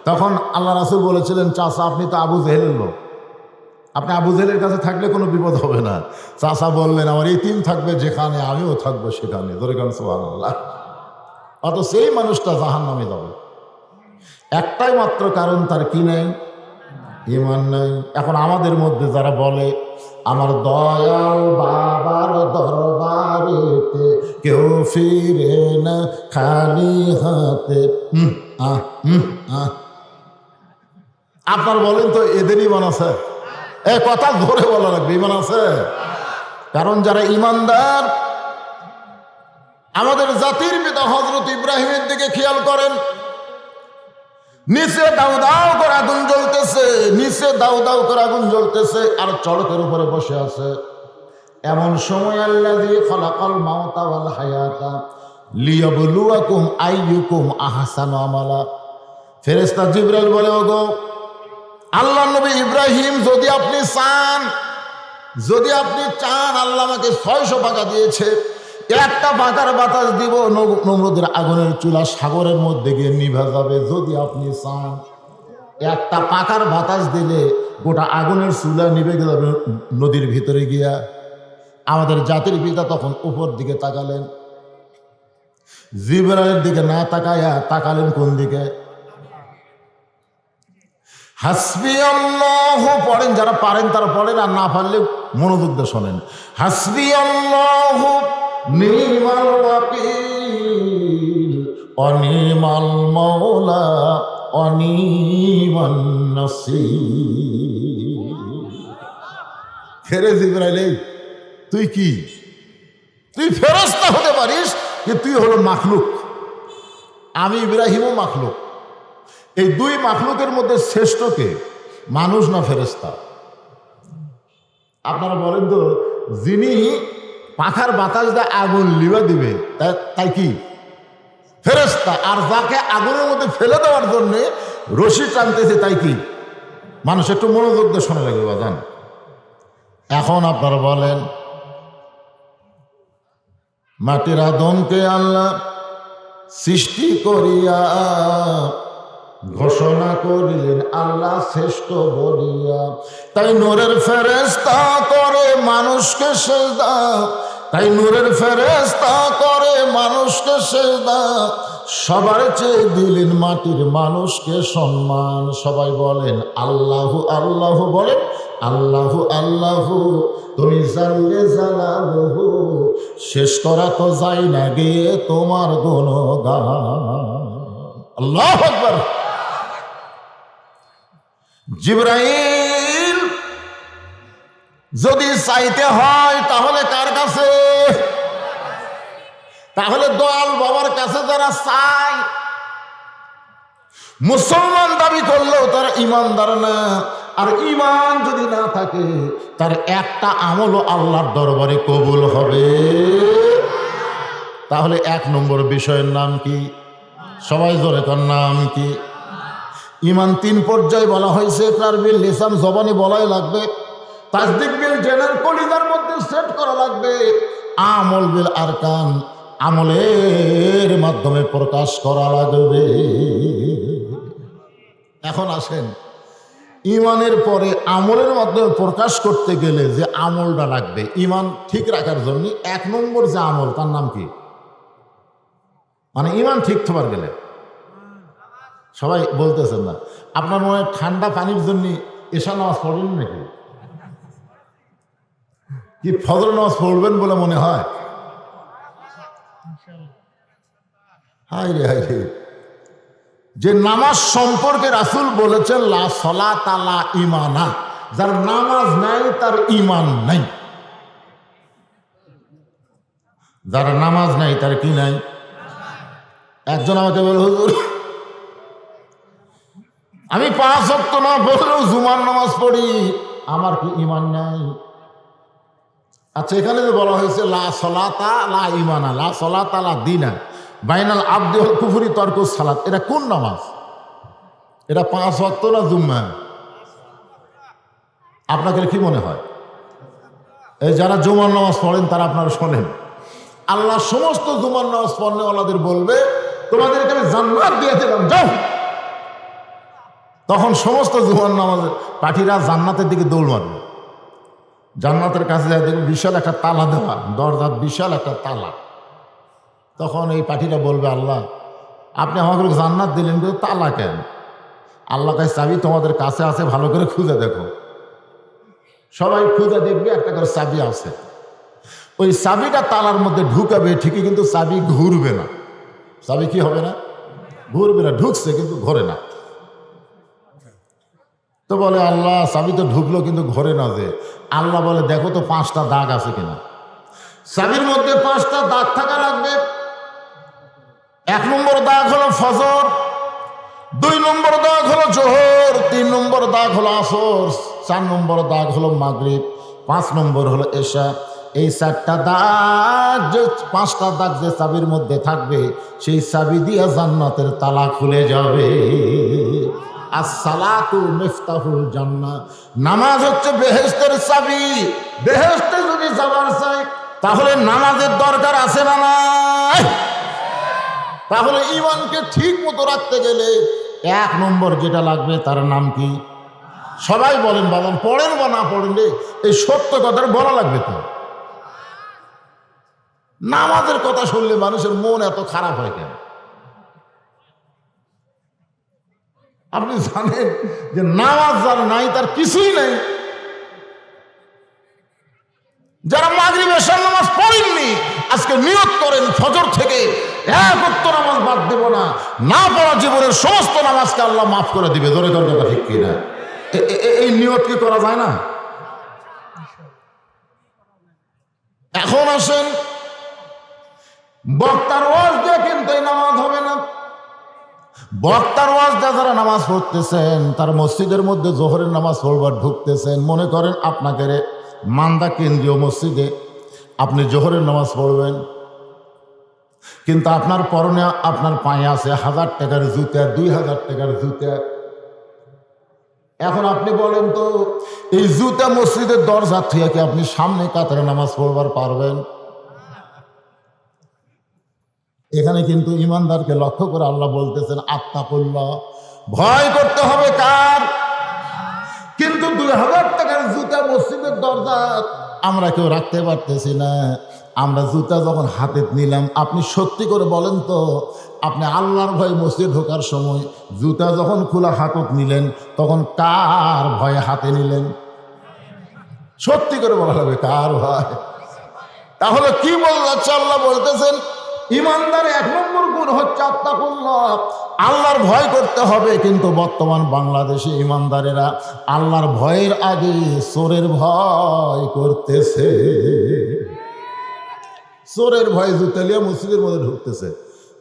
তখন আল্লাহ রাসূল বলেছিলেন, চাচা আপনি তো আবু জেহেলের লোক, আপনি আবু জেহেলের কাছে থাকলে কোনো বিপদ হবে না। চাচা বললেন, আমার এতিম থাকবে যেখানে আমিও থাকবো সেখানে। ধরে গান সুবহানাল্লাহ। অত সেই মানুষটা জাহান্নামে যাবে, একটাই মাত্র কারণ, তার কি নেই? ঈমান নাই। এখন আমাদের মধ্যে যারা বলে আমার দয়াল বাবার দরবারেতে কেউ ফিরে না খালি হাতে, আপনার বলেন তো এদের ঈমান আছে? এ কথা ধরে বলা লাগবে, ঈমান আছে? কারণ যারা ঈমানদার, আমাদের জাতির পিতা হযরত ইব্রাহিমের দিকে খেয়াল করেন, নিচে দাউ দাউ করে আগুন জ্বলতেছে, নিচে দাউ দাউ করে আগুন জ্বলতেছে, আর চড়কের উপরে বসে আছে। এমন সময় আল্লাযী খালাকাল মাউতা ওয়াল হায়াতা লিয়াবলুয়াকুম আইয়ুকুম আহসানু আমালা। ফেরেশতা জিবরাইল বলে, ওগো আল্লাহর নবী ইব্রাহিম, যদি আপনি চান, আল্লাহ আমাকে 600 পাকা দিয়েছে, একটা পাকার বাতাস দিব, নমরুদের আগুনের চুলা সাগরের মধ্যে গিয়ে নিভে যাবে। যদি আপনি চান, একটা পাকার বাতাস দিলে গোটা আগুনের চুলা নিভে যাবে নদীর ভিতরে গিয়া। আমাদের জাতির পিতা তখন উপর দিকে তাকালেন, জিবরাইলের দিকে না তাকায়া তাকালেন কোন দিকে? হাসবি আল্লাহু পড়েন, যারা পারেন তারা পড়েন, আর না পারলে মনোযোগ দিয়ে শোনেন। হাসবি আল্লাহু নি'মাল ওয়াকিল অনি'মাল মাওলা অনি'মান নাসীর। ফেরে জিবরাইল, তুই কি? তুই ফেরেশতা হতে পারিস, যে তুই হলো মাখলুক, আমি ইব্রাহিমও মাখলুক। এই দুই মাখলুকের মধ্যে শ্রেষ্ঠ কে, মানুষ না ফেরেশতা? আপনারা বলেন তো, যিনি পাখার বাতাস দিয়ে আগুন লিবা দিবে তাই কি ফেরেশতা, আর যাকে আগুনের মধ্যে ফেলে দেওয়ার জন্য রশি টানতেছে তাই কি মানুষ? একটু মনোযোগ দিয়ে শোনা লাগবে বাজান। এখন আপনারা বলেন, মাটির আদমকে আল্লাহ সৃষ্টি করিয়া ঘোষণা করিলেন আল্লাহ শ্রেষ্ঠ বলিয়া, তাই নূরের ফেরেশতা করে মানুষকে সেজদা, তাই নূরের ফেরেশতা করে মানুষকে সেজদা, সবার চেয়ে দিলেন মাটির মানুষকে সম্মান। সবাই বলেন আল্লাহু আল্লাহু, বলেন আল্লাহু আল্লাহু, তুমি জানলে জালালহু, শেষ করা তো যায় না গিয়ে তোমার গুণগান। আল্লাহু আকবার। জিবরাইল যদি চাইতে হয় তাহলে কার কাছে? তাহলে দয়াল বাবার কাছে যারা চায়, মুসলমান দাবি করলেও তারা ইমানদার না। আর ইমান যদি না থাকে, তার একটা আমলও আল্লাহর দরবারে কবুল হবে। তাহলে 1 নম্বর বিষয়ের নাম কি? সবাই জোরে কর, নাম কি? ইমান 3 পর্যায়ে বলা হয়েছে। ইকরার বিল লিসান, জবানে বলাই লাগবে। তাসদিক বিল জানান, কলিজার মধ্যে সেট করা লাগবে। আমল বিল আরকান, আমলের মাধ্যমে প্রকাশ করা লাগবে। এখন আসেন, ইমানের পরে আমলের মাধ্যমে প্রকাশ করতে গেলে যে আমলটা লাগবে ইমান ঠিক রাখার জন্য, 1 নম্বর যে আমল, তার নাম কি? মানে ইমান ঠিক থাকার গেলে সবাই বলতেছেন না। আপনার মনে হয় ঠান্ডা পানির জন্য এশা নামাজ পড়েন নাকি? কি ফজর নামাজ পড়বেন বলে মনে হয়? হায় রে হায় রে, যে নামাজ সম্পর্কে রাসূল বলেছেন লা সলাতা লা ঈমানা, যার নামাজ নাই তার ঈমান নাই। যার নামাজ নাই তার কি নাই? একজন আমাকে বলে, হুজুর আমি 5 ওয়াক্ত না পড়লেও জুমার নামাজ পড়ি, আমার কি ঈমান নাই? আচ্ছা, এখানে যে বলা হয়েছে লা সলাতা লা ঈমানা, লা সলাতা লা দীনা, বাইনাল আবদি ওয়াল কুফরি তারকুস সালাত, এটা কোন নামাজ? এটা 5 ওয়াক্ত না জুম্মা? আপনাদের কি মনে হয়? এই যারা জুমার নামাজ পড়েন তারা আপনারা শোনেন, আল্লাহ সমস্ত জুমার নামাজ পড়নেওয়ালাদের বলবে তোমাদেরকে আমি জান্নাত দিয়ে দিলাম, যাও। তখন সমস্ত জুমার নামাজ পাঠীরা জান্নাতের দিকে দৌড় মারবে। জান্নাতের কাছে যায়, দেখবে বিশাল একটা তালা দেওয়া, দরজার বিশাল একটা তালা। তখন এই পাঠীরা বলবে, আল্লাহ আপনি আমাকে জান্নাত দিলেন কিন্তু তালা কেন? আল্লাহ কাছে চাবি তোমাদের কাছে আছে, ভালো করে খুঁজে দেখো। সবাই খুঁজে দেখবে, একটা করে চাবি আছে। ওই চাবিটা তালার মধ্যে ঢুকাবে ঠিকই, কিন্তু চাবি ঘুরবে না। চাবি কি হবে না? ঘুরবে না। ঢুকছে কিন্তু ঘোরে না। তো বলে আল্লাহ চাবি তো ঢুকলো কিন্তু ঘরে না। যে আল্লাহ বলে দেখো তো 5টা দাগ আছে কিনা। চাবির মধ্যে 5টা দাগ থাকা লাগবে। 1 নম্বর দাগ হলো ফজর, 2 নম্বর দাগ হলো জোহর, 3 নম্বর দাগ হলো আসর, 4 নম্বর দাগ হলো মাগরিব, 5 নম্বর হলো এশা। এই 4টা দাগ, যে 5টা দাগ যে চাবির মধ্যে থাকবে, সেই চাবি দিয়ে জান্নাতের তালা খুলে যাবে। as-salatu মিফতাহুল জান্নাহ, নামাজ হচ্ছে বেহেশতের চাবি। বেহেশতে যদি যাবার চাই তাহলে নামাজের দরকার আছে না নাই? তাহলে ঈমানকে ঠিক মতো রাখতে গেলে 1 নম্বর যেটা লাগবে তার নাম কি? সবাই বলেন, বাবা পড়েন বা না পড়েন রে, এই সত্য কথাটা বলা লাগবে তো। নামাজের কথা শুনলে মানুষের মন এত খারাপ হয় কেন? আপনি জানেন যে নামাজ যার নাই তার কিছুই নাই। যারা মাগরিব এশার নামাজ পড়েননি, আজকে নিয়ত করেন ফজর থেকে 1 ওয়াক্ত নামাজ বাদ দেব না। না পড়া জীবনের সমস্ত নামাজকে আল্লাহ মাফ করে দিবে। ধরে কোন কথা ঠিক কিনা? এই নিয়ত কি করা যায় না? এখন আসেন, বক্তার ওয়াজ দিয়ে কিন্তু এই নামাজ হবে না। বক্তার ওয়াজ দিয়ে যারা নামাজ পড়তেছেন, তার মসজিদের মধ্যে জোহরের নামাজ পড়বার ঢুকতেছেন, মনে করেন আপনাকে মান্দা কেন্দ্রীয় মসজিদে আপনি জোহরের নামাজ পড়বেন, কিন্তু আপনার পরনে আপনার পায়ে আছে 1000 টাকার জুতা, 2000 টাকার জুতা। এখন আপনি বলেন তো, এই জুতা মসজিদের দরজা থেকে কি আপনি সামনে কাতারে নামাজ পড়বার পারবেন? এখানে কিন্তু ইমানদারকে লক্ষ্য করে আল্লাহ বলতেছেন আত্তাকুল্লাহ, ভয় করতে হবে কার? কিন্তু 2000 টাকার জুতা মসজিদের দরজা আমরা কেউ রাখতে পারতেছি না। আমরা জুতা যখন হাতে নিলাম, আপনি সত্যি করে বলেন তো, আপনি আল্লাহর ভয় মসজিদ ঢোকার সময় জুতা যখন খোলা হাতত নিলেন, তখন কার ভয়ে হাতে নিলেন? সত্যি করে বলা হবে কার ভয়? তাহলে কি বলছে? আল্লাহ বলতেছেন ইমানদার 1 নম্বর গুণ হচ্ছে আত্তাকুল্লাহ, আল্লাহর ভয় করতে হবে। কিন্তু বর্তমান বাংলাদেশে ইমানদারেরা আল্লাহর ভয়ের আগে চোরের ভয় করতেছে। চোরের ভয় জুতা লিয়ে মসজিদের মধ্যে ঢুকতেছে।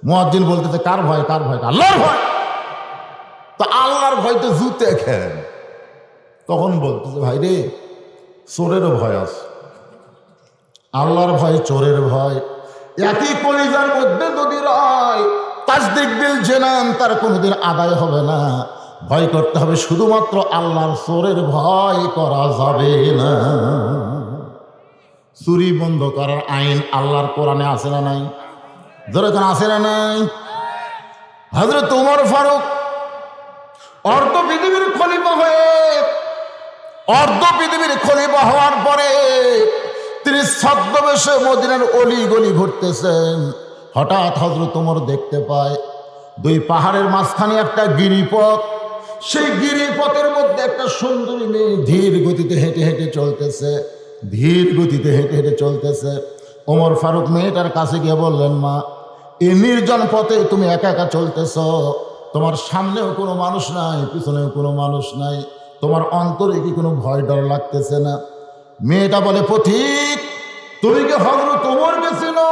মুয়াজ্জিন বলতেছে কার ভয়? কার ভয়? আল্লাহর ভয়। তো আল্লাহর ভয় তো জুতে খেন। তখন বলতেছে ভাই রে, চোরেরও ভয় আছে। আল্লাহর ভয়, চোরের ভয় একই কলিজার মধ্যে যদি রয়, তাসদিক বিল জানান তার কোনোদিন আদায় হবে না। ভয় করতে হবে শুধুমাত্র আল্লাহর, চোরের ভয় করা যাবে না। চুরি বন্ধ করার আইন আল্লাহর কোরআনে আছে না নাই? যেরকম আছে না নাই? হযরত ওমর ফারুক অর্ধ পৃথিবীর খলিফা হওয়ার পরে তিনি ছদ্মবেশে মদিনার অলি গলি ঘুরতেছেন। হঠাৎ হযরত ওমর দেখতে পায় দুই পাহাড়ের মাঝখানে একটা গিরিপথ, সেই গিরিপথের মধ্যে একটা সুন্দরী মেয়ে ধীর গতিতে হেঁটে হেঁটে চলতেছে, ধীর গতিতে হেঁটে হেঁটে চলতেছে। ওমর ফারুক মেয়েটার কাছে গিয়ে বললেন, মা, এই নির্জন পথে তুমি একা একা চলতেছ, তোমার সামনেও কোনো মানুষ নাই, পিছনেও কোনো মানুষ নাই, তোমার অন্তরে কি কোনো ভয় ডর লাগতেছে না? মেয়েটা বলে, পথিক, তুমি কি হযরত ওমরকে চিনো?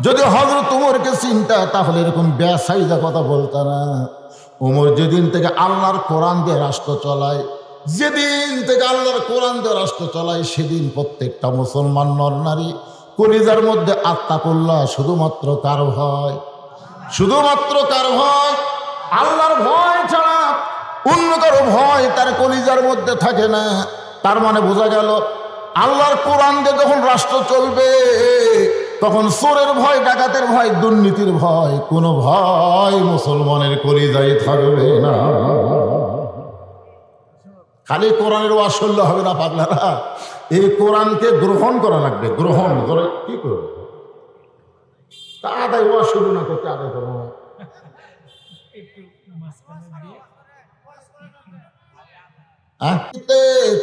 যদি হযরত ওমরকে চিনতা তাহলে এরকম বেসাইজা কথা বলতা না। ওমর যেদিন থেকে আল্লাহর কোরআন দিয়ে রাষ্ট্র চালায়, যেদিন থেকে আল্লাহর কোরআন দিয়ে রাষ্ট্র চালায়, সেদিন প্রত্যেকটা মুসলমান নর নারী কলিজার মধ্যে আত্তাকুল্লাহ, শুধুমাত্র কার ভয়? শুধুমাত্র কার ভয়? আল্লাহর ভয় ছাড়া অন্য কারো ভয় তার কলিজার মধ্যে থাকে না। তার মানে বোঝা গেল, আল্লাহর কোরআন দিয়ে যখন রাষ্ট্র চলবে তখন চোরের ভয়, ডাকাতের ভয়, দুর্নীতির ভয়, কোনো ভয় মুসলমানের কলিজায় থাকবে না। খালি কোরআনের ওয়াজ শুনলে হবে না পাগলারা, এই কোরআনকে গ্রহণ করা লাগবে। গ্রহণ করে কি করবে? তা আদায় ওয়াজ শুরু না করতে আদায় করবো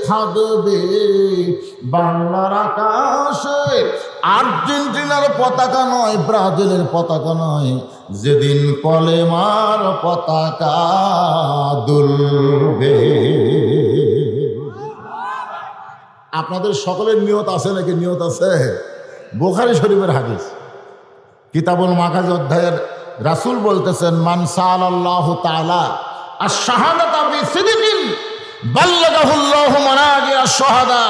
থাকবে বাংলার আকাশে আর্জেন্টিনার পতাকা নয়, ব্রাজিলের পতাকা নয়, যেদিন কলেমার পতাকা দুলবে। আপনাদের সকলের নিয়ত আছে নাকি? নিয়ত আছে? বুখারী শরীফের হাদিস, কিতাবুল মাগাজ অধ্যায়ের রাসূল বলতেছেন, মান সাআলাল্লাহু তাআলা আশ-শাহাদাতা বিসিদকিন বাল্লাগাহুল্লাহু মানাজিল আশ-শাহাদা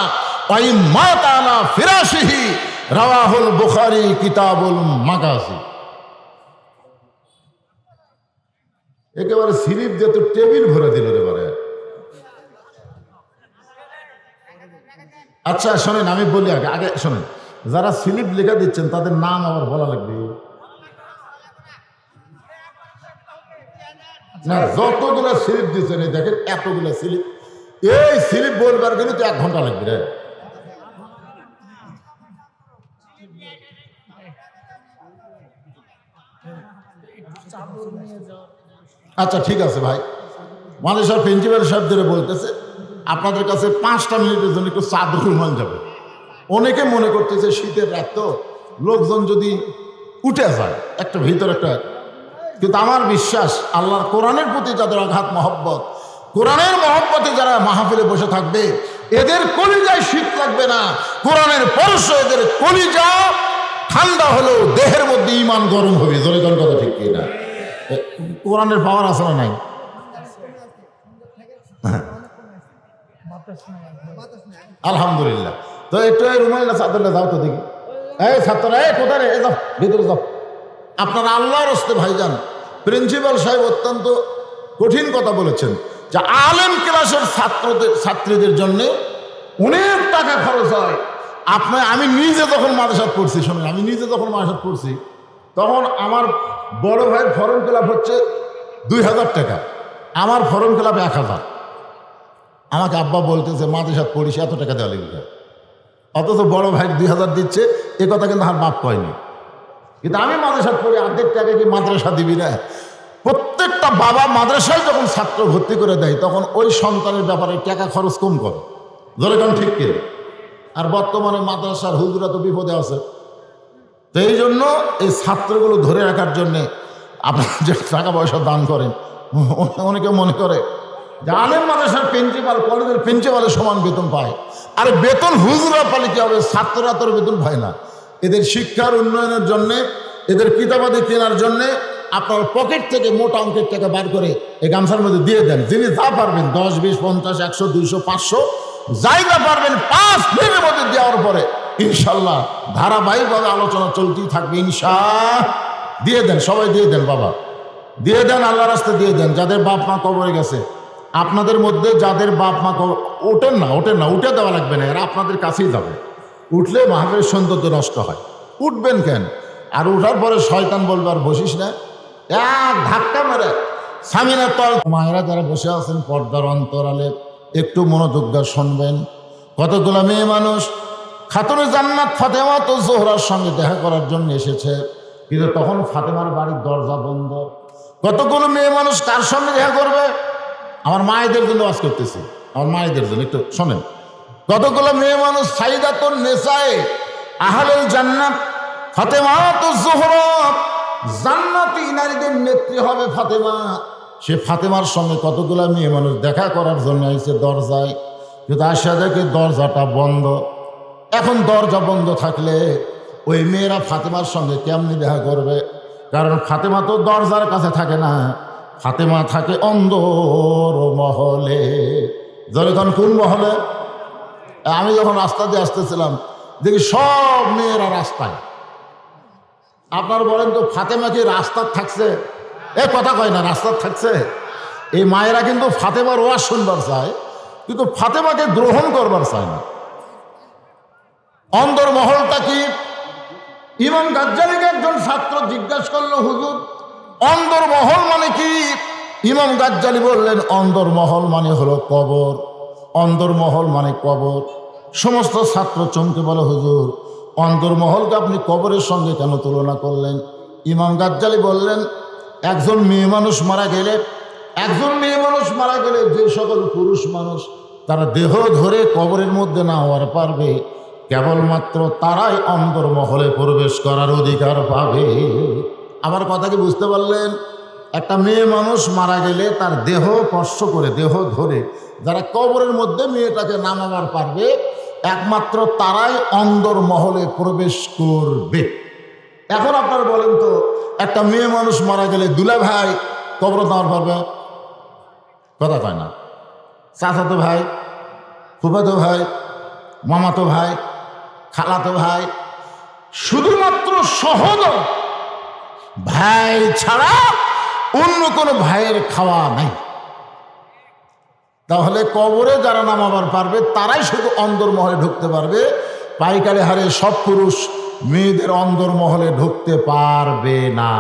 ওয়া ইম্মাতা আলা ফিরাশিহি, রাওয়াহুল বুখারী কিতাবুল মাগাজি। একেবারে স্লিপ দিয়ে তো টেবিল ভরে দিল এবারে। আচ্ছা শোনেন, আমি বলি আগে আগে শোনেন, যারা স্লিপ লেখা দিচ্ছেন তাদের নাম আবার বলা লাগবে না। যতগুলো স্লিপ দিচ্ছেন এই দেখেন, এতগুলো স্লিপ, এই স্লিপ বলবার গেলে তো 1 ঘন্টা লাগবে রে। আচ্ছা ঠিক আছে ভাই, মাদ্রাসার প্রিন্সিপাল সাহেবদের বলতেছে আপনাদের কাছে 5টা মিনিটের জন্য একটু চাদর রুমাল যাবে। অনেকে মনে করতেছে শীতের রাত তো লোকজন যদি উঠে যায় একটা ভিতর একটা, কিন্তু আমার বিশ্বাস আল্লাহর কোরআনের প্রতি যাদের অগাধ মহব্বত, কোরআনের মহব্বতে যারা মাহফিলে বসে থাকবে, এদের কলিজায় শীত লাগবে না। কোরআনের পরশ এদের কলিজা ঠান্ডা হলেও দেহের মধ্যে ঈমান গরম হবে। জোরে জোরে কথা ঠিক কি না? কোরআনের পাওয়ার আছে না নাই? আলহামদুলিল্লাহ। তো একটু এই রুমাইলা চাদরটা যাও তো দেখি। এই ছাত্ররা, এই কোথায় রে? যাও ভিতরে যাও। আপনারা আল্লাহর রাস্তে ভাইজান, প্রিন্সিপাল সাহেব অত্যন্ত কঠিন কথা বলেছেন যে আলেম ক্লাসের ছাত্রীদের জন্য অনেক টাকা খরচ হয়। আমি নিজে যখন মাদ্রাসাত পড়ছি, শোনেন, আমি নিজে যখন মাদ্রাসাত পড়ছি তখন আমার বড় ভাইয়ের ফর্ম ফিল আপ হচ্ছে 2000 টাকা, আমার ফর্ম ফিল আপ 1000। আমাকে আব্বা বলতেছে মাদ্রাসাত পড়িস, এত টাকা দেওয়া লিখে, অথচ বড় ভাই 2000 দিচ্ছে। এ কথা কিন্তু আমার বাপ কয়নি, কিন্তু আমি মাদ্রাসাত পড়ি, অর্ধেক টাকা কি মাদ্রাসা দিবি না? প্রত্যেকটা বাবা মাদ্রাসায় যখন ছাত্র ভর্তি করে দেয় তখন ওই সন্তানের ব্যাপারে টাকা খরচ কম করে। ধরে কারণ ঠিক কিনা? আর বর্তমানে মাদ্রাসার হুজুরা তো বিপদে আছে। তো এই জন্য এই ছাত্রগুলো ধরে রাখার জন্যে আপনারা যে টাকা পয়সা দান করেন, অনেকে মনে করে যে আলেম মাদ্রাসার প্রিন্সিপাল কলেজের প্রিন্সিপালের সমান বেতন পায়। আর বেতন হুজুরা পালে কি হবে? ছাত্ররা তোর বেতন পায় না। এদের শিক্ষার উন্নয়নের জন্যে, এদের কিতাবাদি কেনার জন্যে আপনার পকেট থেকে মোটা অঙ্কের টাকা বার করে এই গামছার মধ্যে দিয়ে দেন। যিনি যা পারবেন 10, 20, 50, 100, 200, 500 জায়গা পারবেন 5 মিনিটের মধ্যে দেওয়ার পরে ইনশাল্লাহ ধারাবাহিকভাবে আলোচনা চলতেই থাকবে। দিয়ে দেন, সবাই দিয়ে দেন বাবা, দিয়ে দেন, আল্লাহ রাস্তা দিয়ে দেন। যাদের বাপ মা কবরে গেছে, আপনাদের মধ্যে যাদের বাপ মা ওঠেন না, উঠে দেওয়া লাগবে না, এরা আপনাদের কাছেই যাবে। উঠলে মাহফিলের সৌন্দর্য নষ্ট হয়। উঠবেন কেন? আর উঠার পরে শয়তান বলবে আর বসিস না, এক ধাক্কা মেরে সামিনের তল। মায়েরা যারা বসে আছেন পর্দার অন্তরালে একটু মনোযোগ দিয়ে শুনবেন। কতগুলো মেয়ে মানুষ খাতুনে জান্নাত ফাতেমা তো জোহরার সঙ্গে দেখা করার জন্য এসেছে, কিন্তু তখন ফাতেমার বাড়ির দরজা বন্ধ। কতগুলো মেয়ে মানুষ কার সঙ্গে দেখা করবে? আমার মায়েদের জন্য ওয়াজ করতেছি, আমার মায়েদের জন্য একটু শোনেন। কতগুলো মেয়ে মানুষ সাইদাতুন নিসায়ে আহলুল জান্নাত ফাতেমাতুজ জোহরা, জান্নাতি নারীদের নেত্রী হবে ফাতেমা। সে ফাতেমার সঙ্গে কতগুলো মেয়ে মানুষ দেখা করার জন্য এসে দরজায়, কিন্তু আসা দেখে দরজাটা বন্ধ। এখন দরজা বন্ধ থাকলে ওই মেয়েরা ফাতেমার সঙ্গে কেমনি দেখা করবে? কারণ ফাতেমা তো দরজার কাছে থাকে না, ফাতেমা থাকে অন্দর মহলে। যখন কোন মহলে? আমি যখন রাস্তা দিয়ে আসতেছিলাম দেখি সব মেয়েরা রাস্তায়। আপনার বলেন তো ফাতেমা কি রাস্তার থাকছে? কথা কয় না, রাস্তার থাকছে। এই মায়েরা কিন্তু ফাতেমার ওয়াজ শুনবার চায়, কিন্তু ফাতেমাকে গ্রহণ করবার চায় না। অন্দর মহলটা কি? ইমাম গাজ্জালিকে একজন ছাত্র জিজ্ঞাসা করলো, হুজুর অন্দর মহল মানে কি? ইমাম গাজ্জালি বললেন, অন্দর মহল মানে হলো কবর। অন্দর মহল মানে কবর। সমস্ত ছাত্র চমকে বলে, হুজুর অন্দর মহলকে আপনি কবরের সঙ্গে কেন তুলনা করলেন? ইমাম গাজ্জালি বললেন, একজন মেয়ে মানুষ মারা গেলে যে সকল পুরুষ মানুষ তারা দেহ ধরে কবরের মধ্যে না হওয়ার পারবে, কেবলমাত্র তারাই অন্দর মহলে প্রবেশ করার অধিকার পাবে। আমার কথা কি বুঝতে পারলেন? একটা মেয়ে মানুষ মারা গেলে তার দেহ স্পর্শ করে, দেহ ধরে যারা কবরের মধ্যে মেয়েটাকে নামাবার পারবে, একমাত্র তারাই অন্দর মহলে প্রবেশ করবে। এখন আপনারা বলেন তো, একটা মেয়ে মানুষ মারা গেলে দুলা ভাই কবর নামার পারবে? কথা কয় না। চাচাতো ভাই, ফুফাতো ভাই, মামাতো ভাই, খালাতো ভাই, শুধুমাত্র সহোদর ভাই ছাড়া অন্য কোনো ভাইয়ের খাওয়া নাই। তাহলে কবরে যারা নামাবার পারবে তারাই শুধু অন্দর মহলে ঢুকতে পারবে। পাইকারি হারে সব পুরুষ মেয়েদের অন্দর মহলে ঢুকতে পারবে না।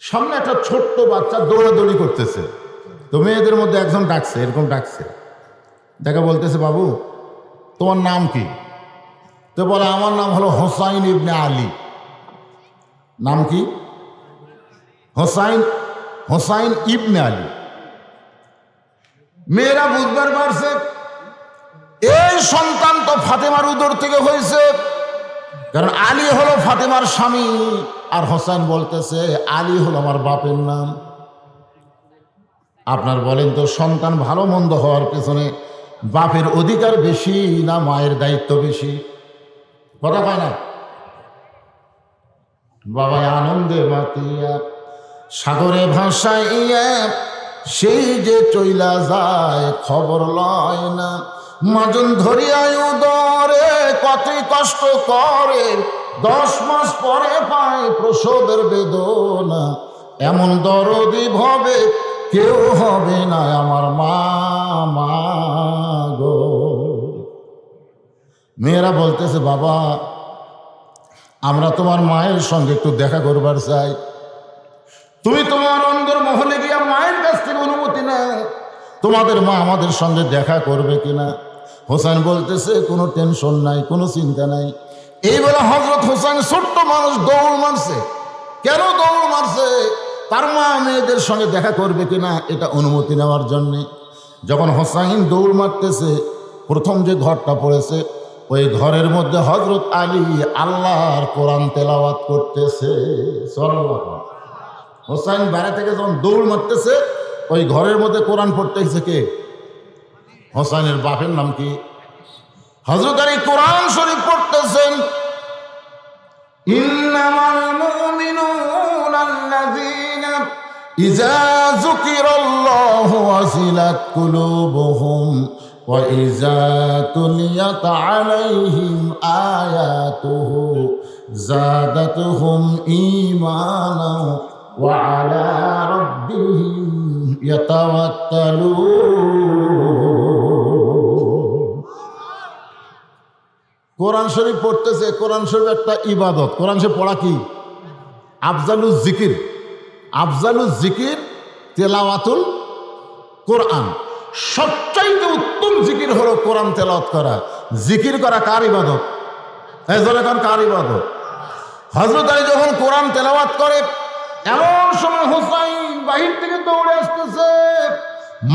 সামনে একটা ছোট্ট বাচ্চা দৌড়াদৌড়ি করতেছে, তো মেয়েদের মধ্যে একজন ডাকছে, এরকম ডাকছে, দেখা বলতেছে, বাবু তোমার নাম কি? তো বলে, আমার নাম হলো হোসাইন ইবনে আলী। নাম কি? হোসাইন ইবনে আলী। মেয়েরা বুঝবার পারছে এই সন্তান তো ফাতেমার উদর থেকে হয়েছে, কারণ আলী হলো ফাতেমার স্বামী, আর হোসাইন বলতেছে আলী হলো আমার বাপের নাম। আপনার বলেন তো, সন্তান ভালো মন্দ হওয়ার পেছনে বাপের অধিকার বেশি না মায়ের দায়িত্ব বেশি? কথা কয় না? বাবা আনন্দে মাতিয়া সাগরে ভাসাইয়া সেই যে চইলা যায় খবর লয় না। মাজন ধরিয়ায় উদরে কত কষ্ট করে, 10 মাস পরে পায় প্রসবের বেদনা। এমন দরদি ভবে কেউ হবে না আমার মা গো। মেয়েরা বলতেছে, বাবা আমরা তোমার মায়ের সঙ্গে একটু দেখা করবার চাই। তুমি তোমার অন্দর মহলে গিয়া মায়ের কাছ থেকে অনুমতি নাও, তোমাদের মা আমাদের সঙ্গে দেখা করবে কিনা। হোসেন বলতেছে, কোনো টেনশন নাই, কোনো চিন্তা নাই। এইবেলা হযরত হোসেন ছোট্ট মানুষ দৌড় মারছে। কেন দৌড় মারছে? তার মা মেয়েদের সঙ্গে দেখা করবে কিনা এটা অনুমতি নেওয়ার জন্যে। যখন হোসাইন দৌড় মারতেছে, প্রথম যে ঘরটা পড়েছে, ওই ঘরের মধ্যে হযরত আলী আল্লাহর কোরআন তেলাওয়াত করতেছে। সুবহানাল্লাহ। হোসাইন বাইরে থেকে যখন দৌড় মারতেছে, ওই ঘরের মধ্যে কোরআন পড়তেছে কে? হোসাইনের বাপের নাম কি? হযরত আলী কোরআন শরীফ পড়তেছেন। ইন্নামাল মুমিনুনা আল্লাযীনা ইযা যুকিরাল্লাহু ওয়াজিলাত কুলুবুহুম ওয়া ইযা তুলিয়াত আলাইহিম আয়াতুহু যাদাতুহুম ঈমানা ওয়া আলা রাব্বিহিম ইয়াতাওয়াক্কালুন। কোরআন শরীফ পড়তেছে। কোরআন শরীফ একটা ইবাদত। কোরআন শরীফ পড়া কি? আফজালুজ জিকির। আফজালুজ জিকির তেলাওয়াতুল কোরআন। সবচাইতে উত্তম জিকির হলো কোরআন তেলাওয়াত করা। জিকির করা কার ইবাদত? এই জোরে কোন কার ইবাদত? হযরত আলী যখন কোরআন তেলাওয়াত করে, এমন সময় হুসাইন বাহির থেকে দৌড়ে আসতেছে,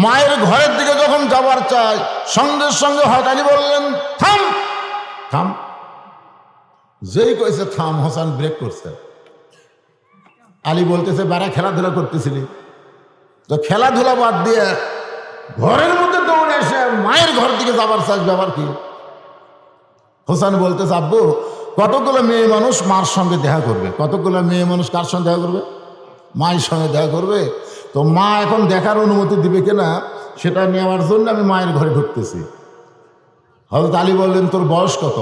মায়ের ঘরের দিকে যখন যাবার চায় সঙ্গে সঙ্গে হযরত আলী বললেন থাম থাম। যেই কইছে থাম, হোসেন ব্রেক করছে। আলী বলতেছে বারা খেলাধুলা করতেছিলি, তো খেলাধুলা বাদ দিয়ে ঘরের মধ্যে দৌড়ে এসে মায়ের ঘর দিকে যাবার চাষ, ব্যাপার কি? হোসেন বলতেছে আব্বু, কতগুলো মেয়ে মানুষ মার সঙ্গে দেখা করবে, কতগুলো মেয়ে মানুষ কার সঙ্গে দেখা করবে? মায়ের সঙ্গে দেখা করবে। তো মা এখন দেখার অনুমতি দিবে কিনা সেটা নেওয়ার জন্য আমি মায়ের ঘরে ঢুকতেছি। হযরত আলী বললেন তোর বয়স কত?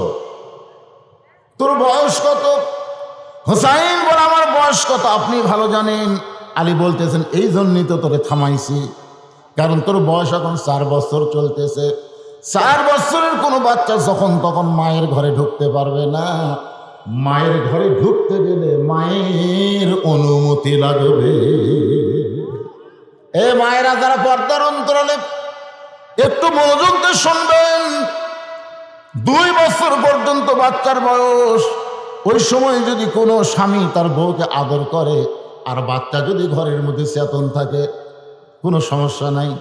তোর বয়স কত? হুসাইন বলে আমার বয়স কত আপনি ভালো জানেন। আলী বলতেছেন এই জন্যই তো তোরে থামাইছি, কারণ তোর বয়স এখন 4 বছর চলতেছে। 4 বছরের কোনো বাচ্চা যখন তখন মায়ের ঘরে ঢুকতে পারবে না। মায়ের ঘরে ঢুকতে গেলে মায়ের অনুমতি লাগবে। এ মায়েরা যারা পর্দার অন্তরালে একটু মনোযোগ দিয়ে শুনবেন, 2 বছর পর্যন্ত বাচ্চার বয়স। ওই সময় যদি কোনো স্বামী তার বউকে আদর করে আর বাচ্চা যদি ঘরের মধ্যে চেতন থাকে কোনো সমস্যা নাই,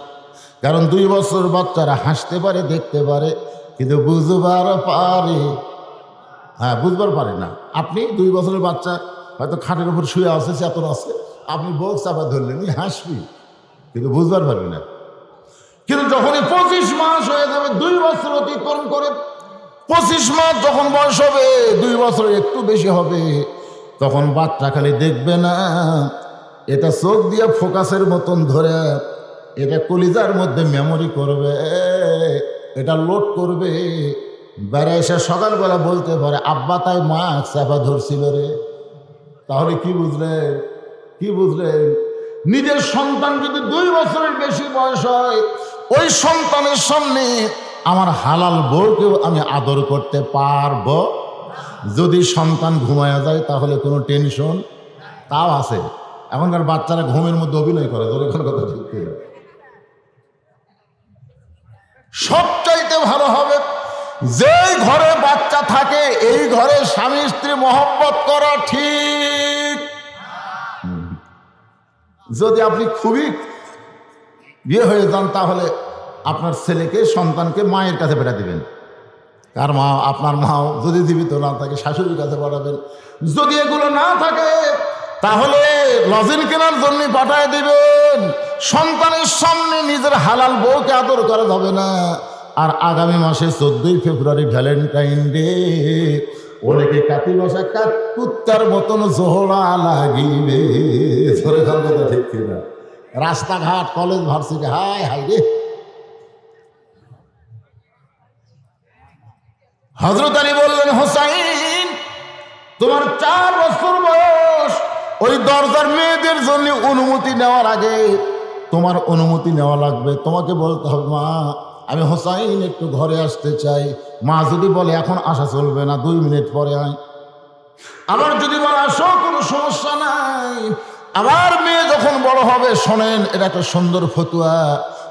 কারণ 2 বছর বাচ্চারা হাসতে পারে, দেখতে পারে, কিন্তু বুঝবার পারে, হ্যাঁ বুঝবার পারে না। আপনি 2 বছরের বাচ্চা হয়তো খাটের উপর শুয়ে আছে, চেতন আছে, আপনি বউ চাপা ধরলেন হাসবি, কিন্তু বুঝবার পারবি না। কিন্তু যখনই 25 মাস হয়ে যাবে, 2 বছর অতিক্রম করে 25 মাস যখন বয়স হবে, 2 বছর একটু বেশি হবে, তখন বাচ্চা খালি দেখবে না, এটা চোখ দিয়ে ফোকাসের মতন ধরে এটা কলিজার মধ্যে মেমোরি করবে, এটা লোড করবে। বেড়ে এসে সকালবেলা বলতে পারে আব্বা তাই মা চাপা ধরছিল রে। তাহলে কি বুঝলেন? কি বুঝলেন? নিজের সন্তান যদি 2 বছরের বেশি বয়স হয়, ওই সন্তানের সামনে আমার হালাল বউকেও আমি আদর করতে পারবো। যদি সন্তান ঘুমায়া যায় তাহলে কোনো টেনশন তাও আছে। এখনকার বাচ্চারা ঘুমের মধ্যে অভিনয় করে, তোর এখন কথা ঠিক করে। সবচাইতে ভালো হবে যে ঘরে বাচ্চা থাকে এই ঘরে স্বামী স্ত্রী মহব্বত করা ঠিক। যদি আপনি খুবই বিয়ে হয়ে যান তাহলে আপনার ছেলেকে সন্তানকে মায়ের কাছে পাঠিয়ে দিবেন। কার মা? আপনার মাও যদি জীবিত না থাকে শাশুড়ির কাছে পাঠাবেন। যদি এগুলো না থাকে তাহলে লজিন কেনার জন্য পাঠিয়ে দিবেন। সন্তানের সামনে নিজের হালাল বউকে আদর করা যাবে না। আর আগামী মাসে 14ই ফেব্রুয়ারি ভ্যালেন্টাইন ডে, অনেকে কাতি মাসে কুত্তার মতন জোহরা লাগিবে। কথা ঠিক কিনা? রাস্তাঘাট, কলেজ, ভার্সিটি, হায় হায় রে। হযরত আলী বললেন হুসাইন তোমার 4 বছর বয়স, ওই দরজার মেয়েদের জন্য অনুমতি নেওয়ার আগে তোমার অনুমতি নেওয়া লাগবে। তোমাকে বলতে হবে মা আমি হুসাইন একটু ঘরে আসতে চাই। মা যদি বলে এখন আসা চলবে না, 2 মিনিট পরে আয়। আবার যদি বলে আসো, কোনো সমস্যা নাই। আবার মেয়ে যখন বড় হবে, শোনেন এটা একটা সুন্দর ফতুয়া,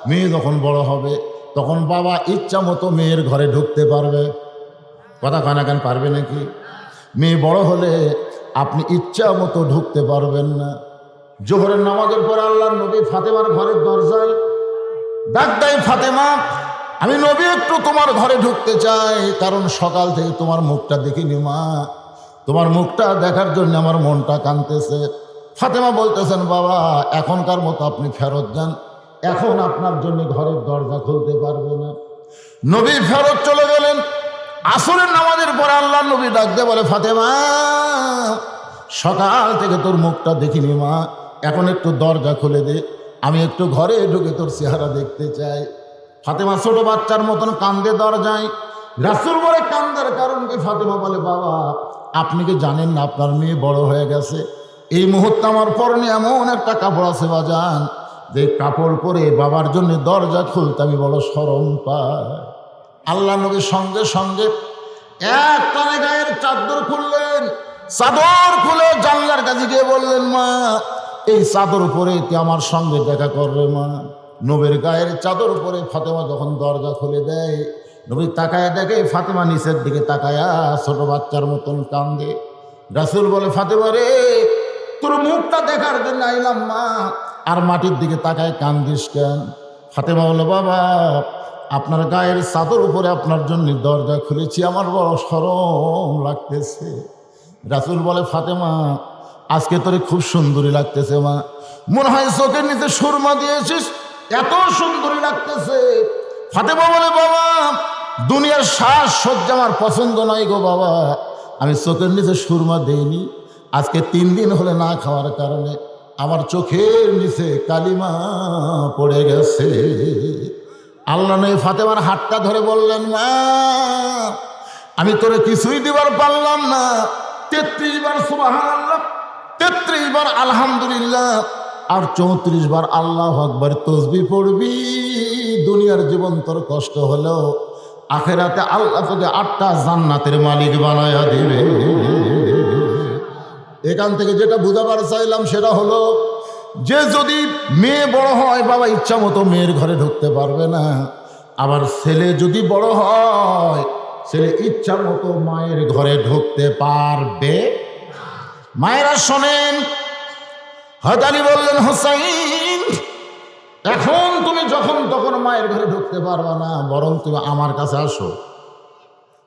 মেয়ে যখন বড় হবে তখন বাবা ইচ্ছা মতো মেয়ের ঘরে ঢুকতে পারবে। কথা কানা কেন পারবে নাকি? মেয়ে বড় হলে আপনি ইচ্ছা মতো ঢুকতে পারবেন না। জোহরের নামাজের পরে আল্লাহর নবী ফাতেমার ঘরের দরজায় ডাক দেয়, ফাতেমা আমি নবী একটু তোমার ঘরে ঢুকতে চাই, কারণ সকাল থেকে তোমার মুখটা দেখিনি মা, তোমার মুখটা দেখার জন্য আমার মনটা কাঁদতেছে। ফাতেমা বলতেছেন বাবা এখনকার মতো আপনি ফেরত যান, এখন আপনার জন্য ঘরের দরজা খুলতে পারবো না। নবী ফেরত চলে গেলেন। আসরের নামাজের পরে আল্লাহর নবী ডাক দিয়ে বলে ফাতেমা সকাল থেকে তোর মুখটা দেখিনি মা, এখন একটু দরজা খুলে দে, আমি একটু ঘরে ঢুকে তোর চেহারা দেখতে চাই। ফাতেমা ছোট বাচ্চার মতন কান্দে দরজায়। রাসূল বলে কান্দার কারণ কি? ফাতেমা বলে বাবা আপনি কি জানেন না আপনার মেয়ে বড় হয়ে গেছে? এই মুহূর্তে আমার পরনে এমন একটা কাপড় আছে বাজান, যে কাপড় পরে বাবার জন্য দরজা খুলতে আমি বড় শরম পাই। আল্লাহ নবী সঙ্গে সঙ্গে এক টানে গায়ের চাদর খুললেন। চাদর খুলে জানলার কাছে গিয়ে বললেন মা এই চাদর পরে তুই আমার সঙ্গে দেখা করবে মা। নবীর গায়ের চাদর পরে ফাতেমা যখন দরজা খুলে দেয়, নবী তাকায় দেখে ফাতেমা নিচের দিকে তাকায়া ছোট বাচ্চার মতন কান্দে। রাসূল বলে ফাতেমা রে তোর মুখটা দেখার জন্য আইলাম মা। আর মাটির দিকে তাকায় কান্দিস কেন? ফাতেমা বলে, বাবা আপনার গায়ের চাদর উপরে আপনার জন্য দরজা খুলেছি, আমার বড় শরম লাগতেছে। রাসূল বলে, ফাতেমা আজকে তোরে খুব সুন্দরী লাগতেছে মা, মনে হয় চোখের নিচে সুরমা দিয়েছিস, এত সুন্দরী লাগতেছে। ফাতেমা বলে, বাবা দুনিয়ার শ্বাস সজ্জা আমার পছন্দ নয় গো বাবা, আমি চোখের নিচে সুরমা দেইনি, আজকে 3 দিন হলে না খাওয়ার কারণে আমার চোখের নিচে কালিমা পড়ে গেছে। আল্লাহ নয় ফাতেমার হাতটা ধরে বললেন, মা আমি তোরে কিছুই দিবার পারলাম না, 33 বার সুবহানাল্লাহ, 33 বার আলহামদুলিল্লাহ, আর 34 বার আল্লাহু আকবার তাসবিহ পড়বি। দুনিয়ার জীবন তোর কষ্ট হলেও আখেরাতে আল্লাহ তোকে 8টা জান্নাতের মালিক বানায়া দিবে। এখান থেকে যেটা বুঝাবার চাইলাম সেটা হলো যে যদি মেয়ে বড় হয় বাবা ইচ্ছা মতো মেয়ের ঘরে ঢুকতে পারবে না, আবার ছেলে যদি বড় হয় ছেলে ইচ্ছা মতো মায়ের ঘরে ঢুকতে পারবে। মায়েরা শোনেন, হযরত আলী বললেন, হুসাইন এখন তুমি যখন তখন মায়ের ঘরে ঢুকতে পারবা না, বরং তুমি আমার কাছে আসো।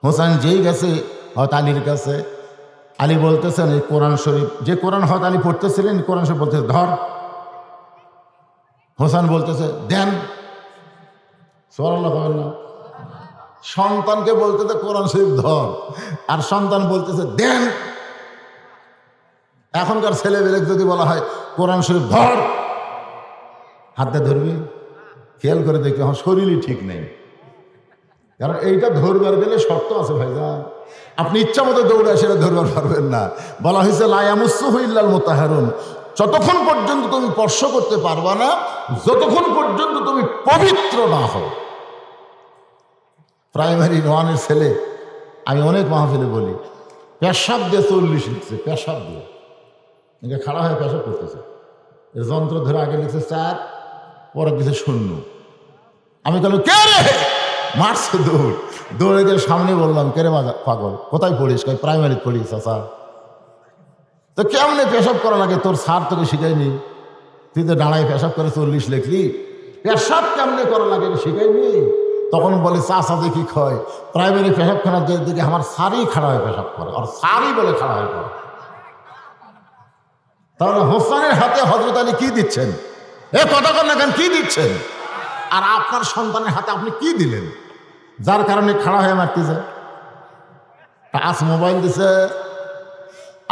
হুসাইন যেই গেছে হযরত আলীর কাছে, আলী বলতেছেন এই কোরআন শরীফ, যে কোরআন হযরত আলী পড়তেছিলেন কোরআন শরীফ বলতেছে ধর। হোসেন বলতেছে দেন। সুবহানাল্লাহ বলেন না? সন্তানকে বলতেছে কোরআন শরীফ ধর, আর সন্তান বলতেছে দেন। এখনকার ছেলেবেলে যদি বলা হয় কোরআন শরীফ ধর, হাতে ধরবি? খেয়াল করে দেখবি আমার শরীরই ঠিক নেই, কারণ এইটা ধরবার গেলে শর্ত আছে ভাইজান, আপনি ইচ্ছা মতো দৌড়ে সেটা ধরবার পারবেন না। বলা হয়েছে লা ইয়ামাসসুহু ইল্লাল মুতাহহারুন, যতক্ষণ পর্যন্ত তুমি স্পর্শ করতে পারবা না, যতক্ষণ পর্যন্ত তুমি পবিত্র না হও। প্রাইমারি 1-এর ছেলে, আমি অনেক মাহফিলে বলি, পেশাব দিয়ে 40 লিখছে, পেশাব দিয়ে, এটা খাড়া হয়ে পেশাব করতেছে, এর যন্ত্র ধরে আগে লিখছে 4, পরে দিচ্ছে 0। আমি বললাম কে রে, মারছে দৌড়, দৌড়ে গিয়ে সামনে বললাম কে রে পাগল, কোথায় পড়িস? প্রাইমারি পড়িস চাচা। তো কেমনে পেশাব করা লাগে তোর স্যার তোকে শিখায়নি? তুই তো দাঁড়ায় পেশাব করে 40 লিখলি, পেশাব কেমনে করা লাগে শিখায়নি? তখন বলে চাচা দেখি খয় প্রাইমারি পেশাবখানার দিকে আমার স্যারই খাড়া হয়ে পেশাব করে, আর স্যারই বলে খাড়া হয়ে করে। তাহলে হোসেনের হাতে হযরত আলী কি দিচ্ছেন? এ কথা কন না কেন, কি দিচ্ছেন? আর আপনার সন্তানের হাতে আপনি কি দিলেন যার কারণে খাড়া হয়ে মারতেছে? টাচ মোবাইল দিছে,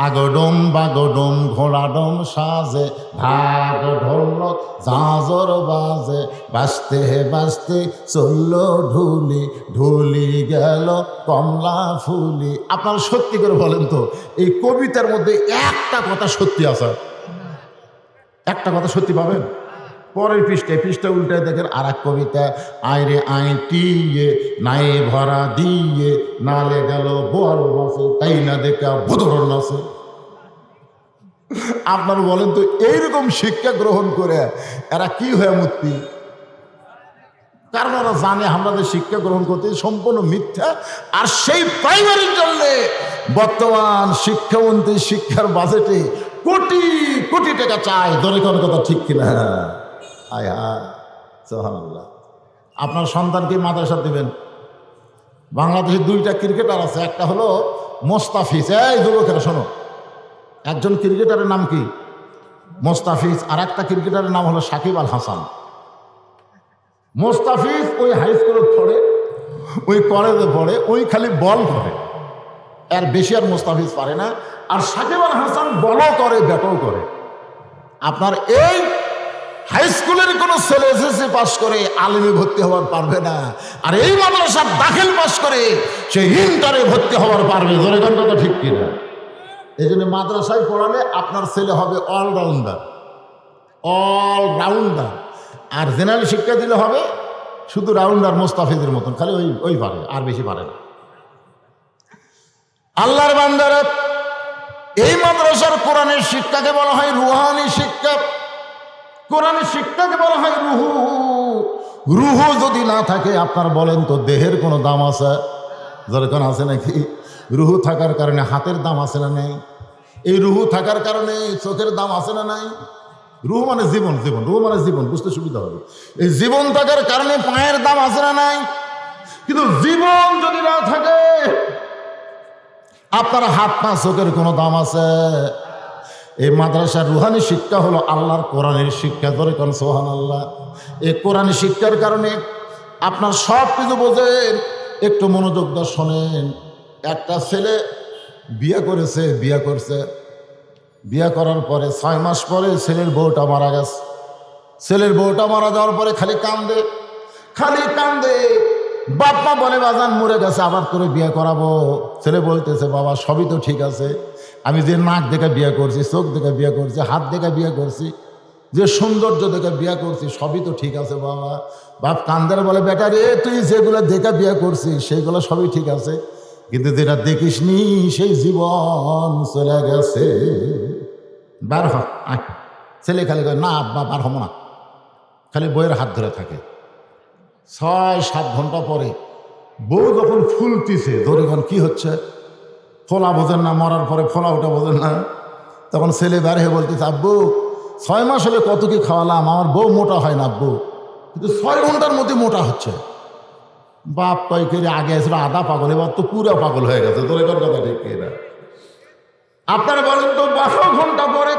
আগডম বাগডম ঘোড়াডম সাজে, ভাগ ঢোল জাজর বাজে, বাজতে বাজতে চললো ঢুলি, ঢুলি গেল কমলা ফুলি। আপনারা সত্যি করে বলেন তো, এই কবিতার মধ্যে একটা কথা সত্যি আছে? একটা কথা সত্যি পাবেন? পরের পৃষ্ঠা উল্টায় দেখেন আর এক কবিতা, আইরে আই টিয়ে নাই ভরা দিয়ে, নালে গেল বল বাসে, তাই না দেখা বুধর নাচে। আপনারা বলেন তো, এইরকম শিক্ষা গ্রহণ করে এরা কি হয়ে মুক্তি? কারণ ওরা জানে আমরা যে শিক্ষা গ্রহণ করতে সম্পূর্ণ মিথ্যা। আর সেই প্রাইমারির জন্য বর্তমান শিক্ষামন্ত্রী শিক্ষার বাজেটে কোটি কোটি টাকা চায়। ধরে কোন কথা ঠিক কিনা? আয় হায় সুবহানাল্লাহ। আপনার সন্তানকে মাদ্রাসা দিবেন। বাংলাদেশে 2টা ক্রিকেটার আছে, একটা হলো মোস্তাফিজ। এই যুবকেরা শোনো, একজন ক্রিকেটারের নাম কি? মোস্তাফিজ, আর একটা ক্রিকেটারের নাম হলো সাকিব আল হাসান। মোস্তাফিজ ওই হাই স্কুলে পড়ে, ওই কলেজে পড়ে, ওই খালি বল করে, এর বেশি আর মোস্তাফিজ পারে না। আর সাকিব আল হাসান বলও করে ব্যাটও করে। আপনার এই হাই স্কুলের কোনো ছেলে এসএসসি পাস করে আলিমে ভর্তি হওয়ার পারবে না, আর এই মাদ্রাসার দাখিল পাস করে সে ইন্টারে ভর্তি হওয়ার পারবে। ধরে কোন কথা ঠিক কিনা? এই জন্য মাদ্রাসায় পড়ালে আপনার ছেলে হবে অলরাউন্ডার, অলরাউন্ডার। আর জেনারেল শিক্ষা দিলে হবে শুধু রাউন্ডার, মোস্তাফিজের মতন, খালি ওই পারে, আর বেশি পারে না। আল্লাহর বান্দারা, এই মাদ্রাসার কোরআনের শিক্ষাকে বলা হয় রুহানি শিক্ষা। কোরআনের শিক্ষাকে বলা হয় রুহু। রুহু যদি না থাকে, আপনার বলেন তো দেহের কোনো দাম আছে? যেরকম আছে নাকি? রুহু থাকার কারণে হাতের দাম আছে না নেই? এই রুহু থাকার কারণে চোখের দাম আছে না নাই? রুহু মানে জীবন, জীবন, রুহু মানে জীবন, বুঝতে সুবিধা হবে। এই জীবন থাকার কারণে পায়ের দাম আছে না নাই? কিন্তু জীবন যদি না থাকে আপনার হাত পা চোখের কোনো দাম আছে? এই মাদ্রাসার রুহানি শিক্ষা হলো আল্লাহর কোরআনের শিক্ষা। ধরে কোন সুবহানাল্লাহ। এই কোরআনি শিক্ষার কারণে আপনার সব কিছু বোঝেন। একটু মনোযোগ দিয়ে শোনেন। একটা ছেলে বিয়ে করেছে, বিয়ে করার পরে 6 মাস পরে ছেলের বউটা মারা গেছে। ছেলের বউটা মারা যাওয়ার পরে খালি কান্দে। বাপ মা বলে বাজান মরে গেছে, আবার তোরে বিয়ে করাবো। ছেলে বলতেছে বাবা সবই তো ঠিক আছে, আমি যে নাক দেখে বিয়ে করছি, চোখ দেখে বিয়ে করছি, হাত দেখে বিয়ে করছি, যে সৌন্দর্য দেখে বিয়ে করছি, সবই তো ঠিক আছে বাবা। বাপ কান্দের বলে বেটা রে, তুই যেগুলো দেখে বিয়ে করছিস সেইগুলো সবই ঠিক আছে, কিন্তু যেটা দেখিসনি সেই জীবন চলে গেছে। বার হ। ছেলে খালি কয় না আব্বা বার হবো না, খালি বইয়ের হাত ধরে থাকে। 6-7 ঘন্টা পরে বউ যখন ফুলতিছে, ধরে এখন কি হচ্ছে, ফোলা বোঝেন না, মরার পরে ফোলা ওটা বোঝেন না, তখন ছেলে বের হয়ে বলতেছে আব্বু 6 মাস হলে কত কি খাওয়ালাম, আমার বউ মোটা হয় না আব্বু, কিন্তু 6 ঘন্টার মধ্যে মোটা হচ্ছে। বাপ কয় করে আগে এসে আধা পাগল, এবার তো পুরো পাগল হয়ে গেছে। তোর এটার কথা ঠিক কিনা? আপনারা বলেন তো 12 ঘন্টা পরে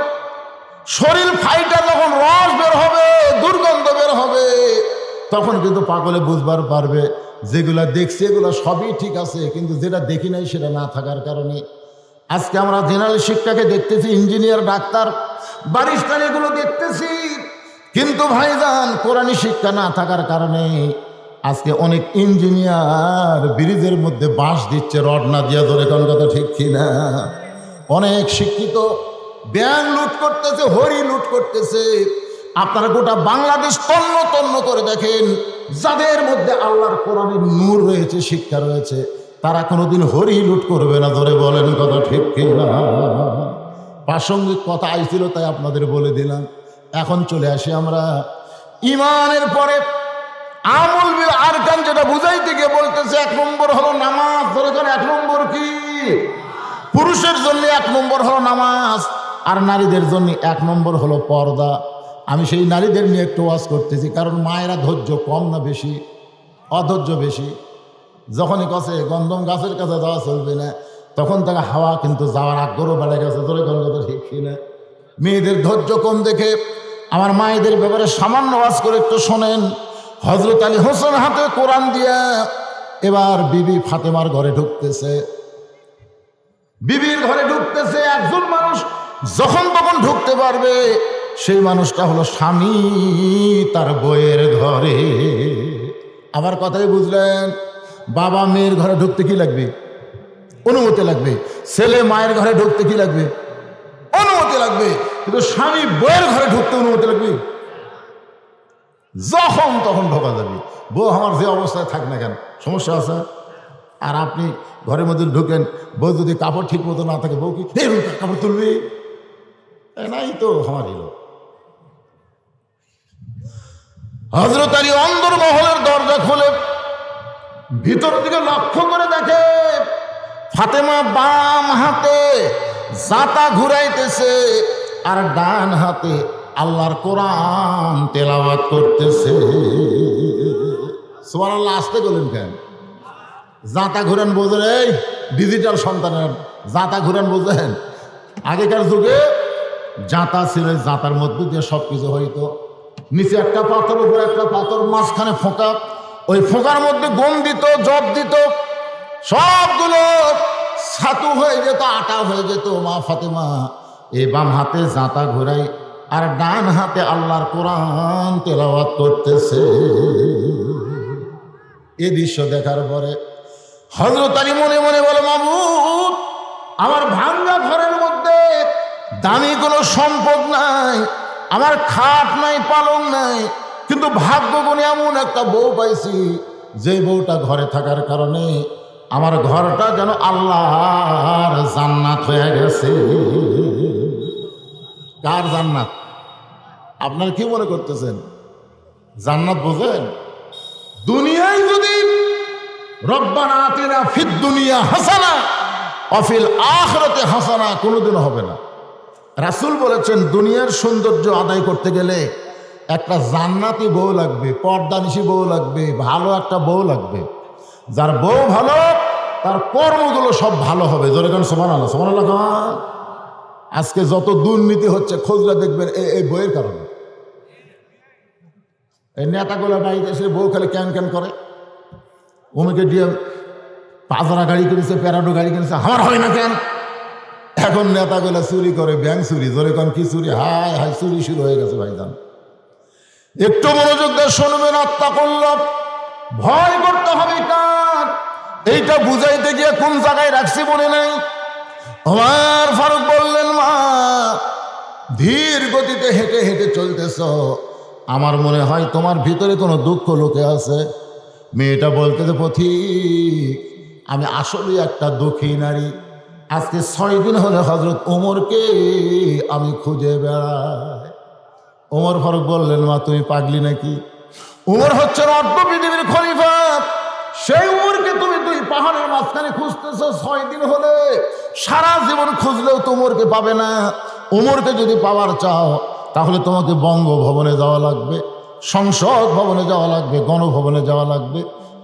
শরীর ফাইটা যখন রস বের হবে, দুর্গন্ধ বের হবে, তখন কিন্তু পাগলে বুঝবার পারবে যেগুলা দেখছি এগুলো সবই ঠিক আছে, কিন্তু যেটা দেখি নাই সেটা না থাকার কারণে আজকে আমরা জেনারেল শিক্ষাকে দেখতেছি, ইঞ্জিনিয়ার, ডাক্তার, ব্যারিস্টার এগুলো দেখতেছি, কিন্তু ভাইজান কোরআনী শিক্ষা না থাকার কারণে আজকে অনেক ইঞ্জিনিয়ার ব্রিজের মধ্যে বাঁশ দিচ্ছে রড না দিয়া। ধরে কোন কথা ঠিক কিনা? অনেক শিক্ষিত ব্যাংক লুট করতেছে, হরি লুট করতেছে। আপনারা গোটা বাংলাদেশ তন্ন তন্ন করে দেখেন, যাদের মধ্যে আল্লাহর কোরআনের নূর রয়েছে, শিক্ষা রয়েছে, তারা কোনোদিন হরি লুট করবে না। ধরে বলেন কথা ঠিক কিনা? প্রাসঙ্গিক কথা আইছিল তাই আপনাদের বলে দিলাম। এখন চলে আসি আমরা ইমানের পরে আমল বিল আরকান, যেটা বুঝাইতে গিয়ে বলতেছে 1 নম্বর হলো নামাজ। ধরে 1 নম্বর কি? পুরুষের জন্য 1 নম্বর হলো নামাজ, আর নারীদের জন্য 1 নম্বর হলো পর্দা। আমি সেই নারীদের নিয়ে একটু ওয়াজ করতেছি, কারণ মায়েরা ধৈর্য কম না বেশি? অধৈর্য বেশি। যখনই কাছে গন্ধম গাছের কাছে যাওয়া চলবে না, তখন তাকে হাওয়া কিন্তু যাওয়ার আগ্রহ বেড়ে গেছে। ধরে কোন কথা ঠিক কিনা? মেয়েদের ধৈর্য কম দেখে আমার মায়েদের ব্যাপারে সামান্য ওয়াজ করে একটু শোনেন। হযরত আলী হোসেন হাতে কোরআন দিয়া এবার বিবি ফাতেমার ঘরে ঢুকতেছে। বিবির ঘরে ঢুকতেছে। একজন মানুষ যখন তখন ঢুকতে পারবে, সেই মানুষটা হলো স্বামী তার বইয়ের ঘরে। আবার কথাই বুঝলেন? বাবা মেয়ের ঘরে ঢুকতে কি লাগবে? অনুমতি লাগবে। ছেলে মায়ের ঘরে ঢুকতে কি লাগবে? অনুমতি লাগবে। কিন্তু স্বামী বইয়ের ঘরে ঢুকতে অনুমতি লাগবে? যখন তখন ঢোকা যাবে। বউ আমার যে অবস্থায় থাক না কেন, সমস্যা আছে? আর আপনি ঘরের মধ্যে ঢুকেন, বউ যদি কাপড় ঠিক মতো না থাকে, বউ কি কাপড় তুলবি? নাই তো আমার এলো। হযরত আলী অন্দর মহলের দরজা খুলে ভিতর দিকে লক্ষ্য করে দেখে ফাতেমা বাম হাতে জাতা ঘুরাইতেছে, আর ডান হাতে আল্লাহর কোরআন তেলাওয়াত করতেছে। সুবহানাল্লাহ। আসতে বলেন কেন? জাতা ঘুরান বোঝেন? এই ডিজিটাল সন্তানের জাতা ঘুরান বোঝেন? আগেকার যুগে জাতা ছিল, জাতার মধ্যে দিয়ে সব কিছু হইতো। নিচে একটা পাথর, উপরে একটা পাথর, মাঝখানে ফোঁকা, ওই ফোঁকার মধ্যে গম দিত, জব দিত, সবগুলো ছাতু হয়ে যেত, আটা হয়ে যেত। মা ফাতেমা এই বাম হাতে জাতা ঘুরাই আর ডান হাতে আল্লাহর কোরআন তেলাওয়াত করতেছে। এই দৃশ্য দেখার পরে হযরত আলী মনে মনে বলে, মাবুদ, আমার ভাঙ্গা ঘরের মধ্যে দামি কোনো সম্পদ নাই, আমার খাট নাই, পালং নাই, কিন্তু ভাগ্য গুণে এমন একটা বউ পাইছি, যে বউটা ঘরে থাকার কারণে আমার ঘরটা যেন আল্লাহর জান্নাত হয়ে গেছে। কার জান্নাত? আপনার কি মনে করতেছেন? জান্নাত বোঝেন? দুনিয়ায় যদি রব্বানা আতিনা ফিদ দুনিয়া হাসানা, অফিল আখিরাতি হাসানা, কোনোদিনও হবে না। রাসূল বলেছেন দুনিয়ার সৌন্দর্য আদায় করতে গেলে একটা জান্নাতি বউ লাগবে, পর্দানিশী বউ লাগবে, ভালো একটা বউ লাগবে। যার বউ ভালো তার কর্মগুলো সব ভালো হবে। জোরে গান সুবহানাল্লাহ, সুবহানাল্লাহ গান। আজকে যত দুর্নীতি হচ্ছে খোঁজরা দেখবেন এই বইয়ের কারণে। এই নেতাগুলো বাড়িতে এসে বউ খালি ক্যান ক্যান করে, ওমিকে দিয়ে পাজরা গাড়ি কিনেছে, প্যারাডো গাড়ি কিনেছে, আমার হয় না কেন? এখন নেতাগুলো চুরি করে, ব্যাংক চুরি। জোরে কান কি চুরি? হায় হায়, চুরি শুরু হয়ে গেছে ভাইজান। একটু মনোযোগ দিয়ে শুনবেন। আত্তাকুল্লাহ, ভয় করতে হবে কার? এইটা বুঝাইতে গিয়ে কোন জায়গায় রাখছি মনে নাই। ওমর ফারুক বললেন, মা ধীর গতিতে হেঁটে হেঁটে চলতেছ, আমার মনে হয় তোমার ভিতরে কোনো দুঃখ লুকে আছে। মেয়েটা বলতেছে, পথিক আমি আসলে একটা দুঃখী নারী। আজকে 6 দিন হলে হযরত ওমরকে আমি খুঁজে বেড়াই। ওমর ফারুক বললেন, মা তুমি পাগলি নাকি? ওমর হচ্ছেন অর্ধ পৃথিবীর খলিফা, সেই উমরকে তুমি 2 পাহাড়ের মাঝখানে খুঁজতেছো 6 দিন হলে। সারা জীবন খুঁজলেও তোমরকে পাবে না। উমরকে যদি পাওয়ার চাও তাহলে তোমাকে বঙ্গভবনে যাওয়া লাগবে, সংসদ ভবনে যাওয়া লাগবে, গণভবনে যাওয়া লাগবে।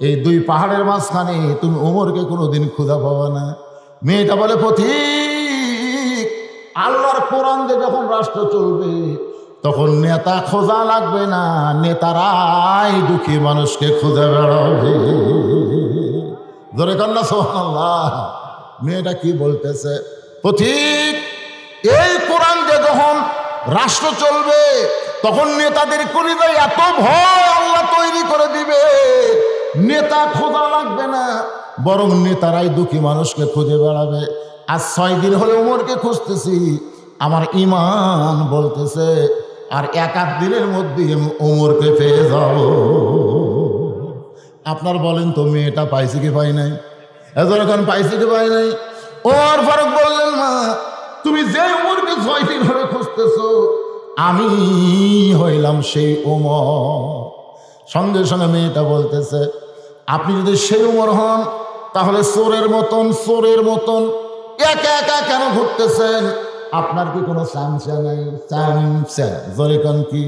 এই 2 পাহাড়ের মাঝখানে তুমি উমরকে কোনোদিন খুঁজে পাবে না। মেয়েটা বলে, পথিক আল্লাহর কোরআন দিয়ে যখন রাষ্ট্র চলবে তখন নেতা খোঁজা লাগবে না, নেতারাই দুঃখী মানুষকে খুঁজে বেড়াবে। ধরে কন্যা সুবহানাল্লাহ। মেয়েটা কি বলতেছে? পথিক এই কোরআন দিয়ে যখন রাষ্ট্র চলবে তখন নেতাদের কলিজায় এত ভয় আল্লাহ তৈরি করে দিবে, নেতা খোঁজা লাগবে না, বরং নেতারাই দুঃখী মানুষকে খুঁজে বেড়াবে। আজ 6 দিন হলে উমরকে খুঁজতেছি, আমার ঈমান বলতেছে আর 1-8 দিনের মধ্যে আমি উমরকে পেয়ে যাব। আপনার বলেন তো মেয়েটা পাইছে কি পাই নাই? এখন পাইছে কি পাই নাই? ওমর ফারুক বললেন, মা তুমি যে উমরকে 6 দিন ধরে খুঁজতেছো আমি হইলাম সেই উমর। সঙ্গে সঙ্গে মেয়েটা বলতেছে, আপনি যদি সেই উমর হন তাহলে চোরের মতন একা একা কেন ঘুরতেছেন? আপনার কি কোনো চামচা নাই? চামচা জোরে কোন কি?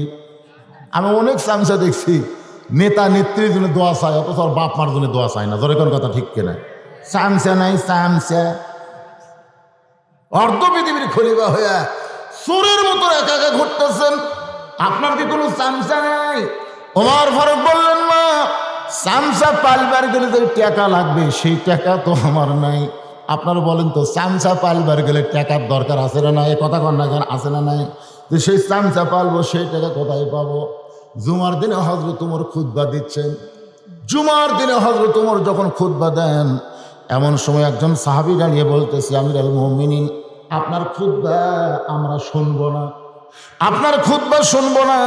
আমি অনেক চামচা দেখছি নেতা নেত্রীর জন্য দোয়া চায়, অথচ ওর বাপ মার জন্য দোয়া চায় না। জোরে কোন কথা ঠিক কিনা? চামচা নাই, চামচা। অর্ধ পৃথিবীর খলিফা হইয়া চোরের মতো একা একা ঘুরতেছেন, আপনার কি কোনো চামচা নাই? ওমর ফারুক বললেন, মা চামচা পালবার গেলে যে টাকা লাগবে সেই টাকা তো আমার নাই। আপনারা বলেন তো চামচা পালবার গেলে টাকার দরকার আছে না নাই? কথা কন না কেন? আছে না নাই? তো সেই চামচা পালবো সেই টাকা কোথায় পাবো? জুমার দিনে হযরত ওমর খুতবা দিচ্ছেন। জুমার দিনে হযরত ওমর যখন খুতবা দেন এমন সময় একজন সাহাবী দাঁড়িয়ে বলতেছে, আমিরুল মুমিনিন আপনার খুতবা আমরা শুনবো না, আপনার খুতবা শুনবো না।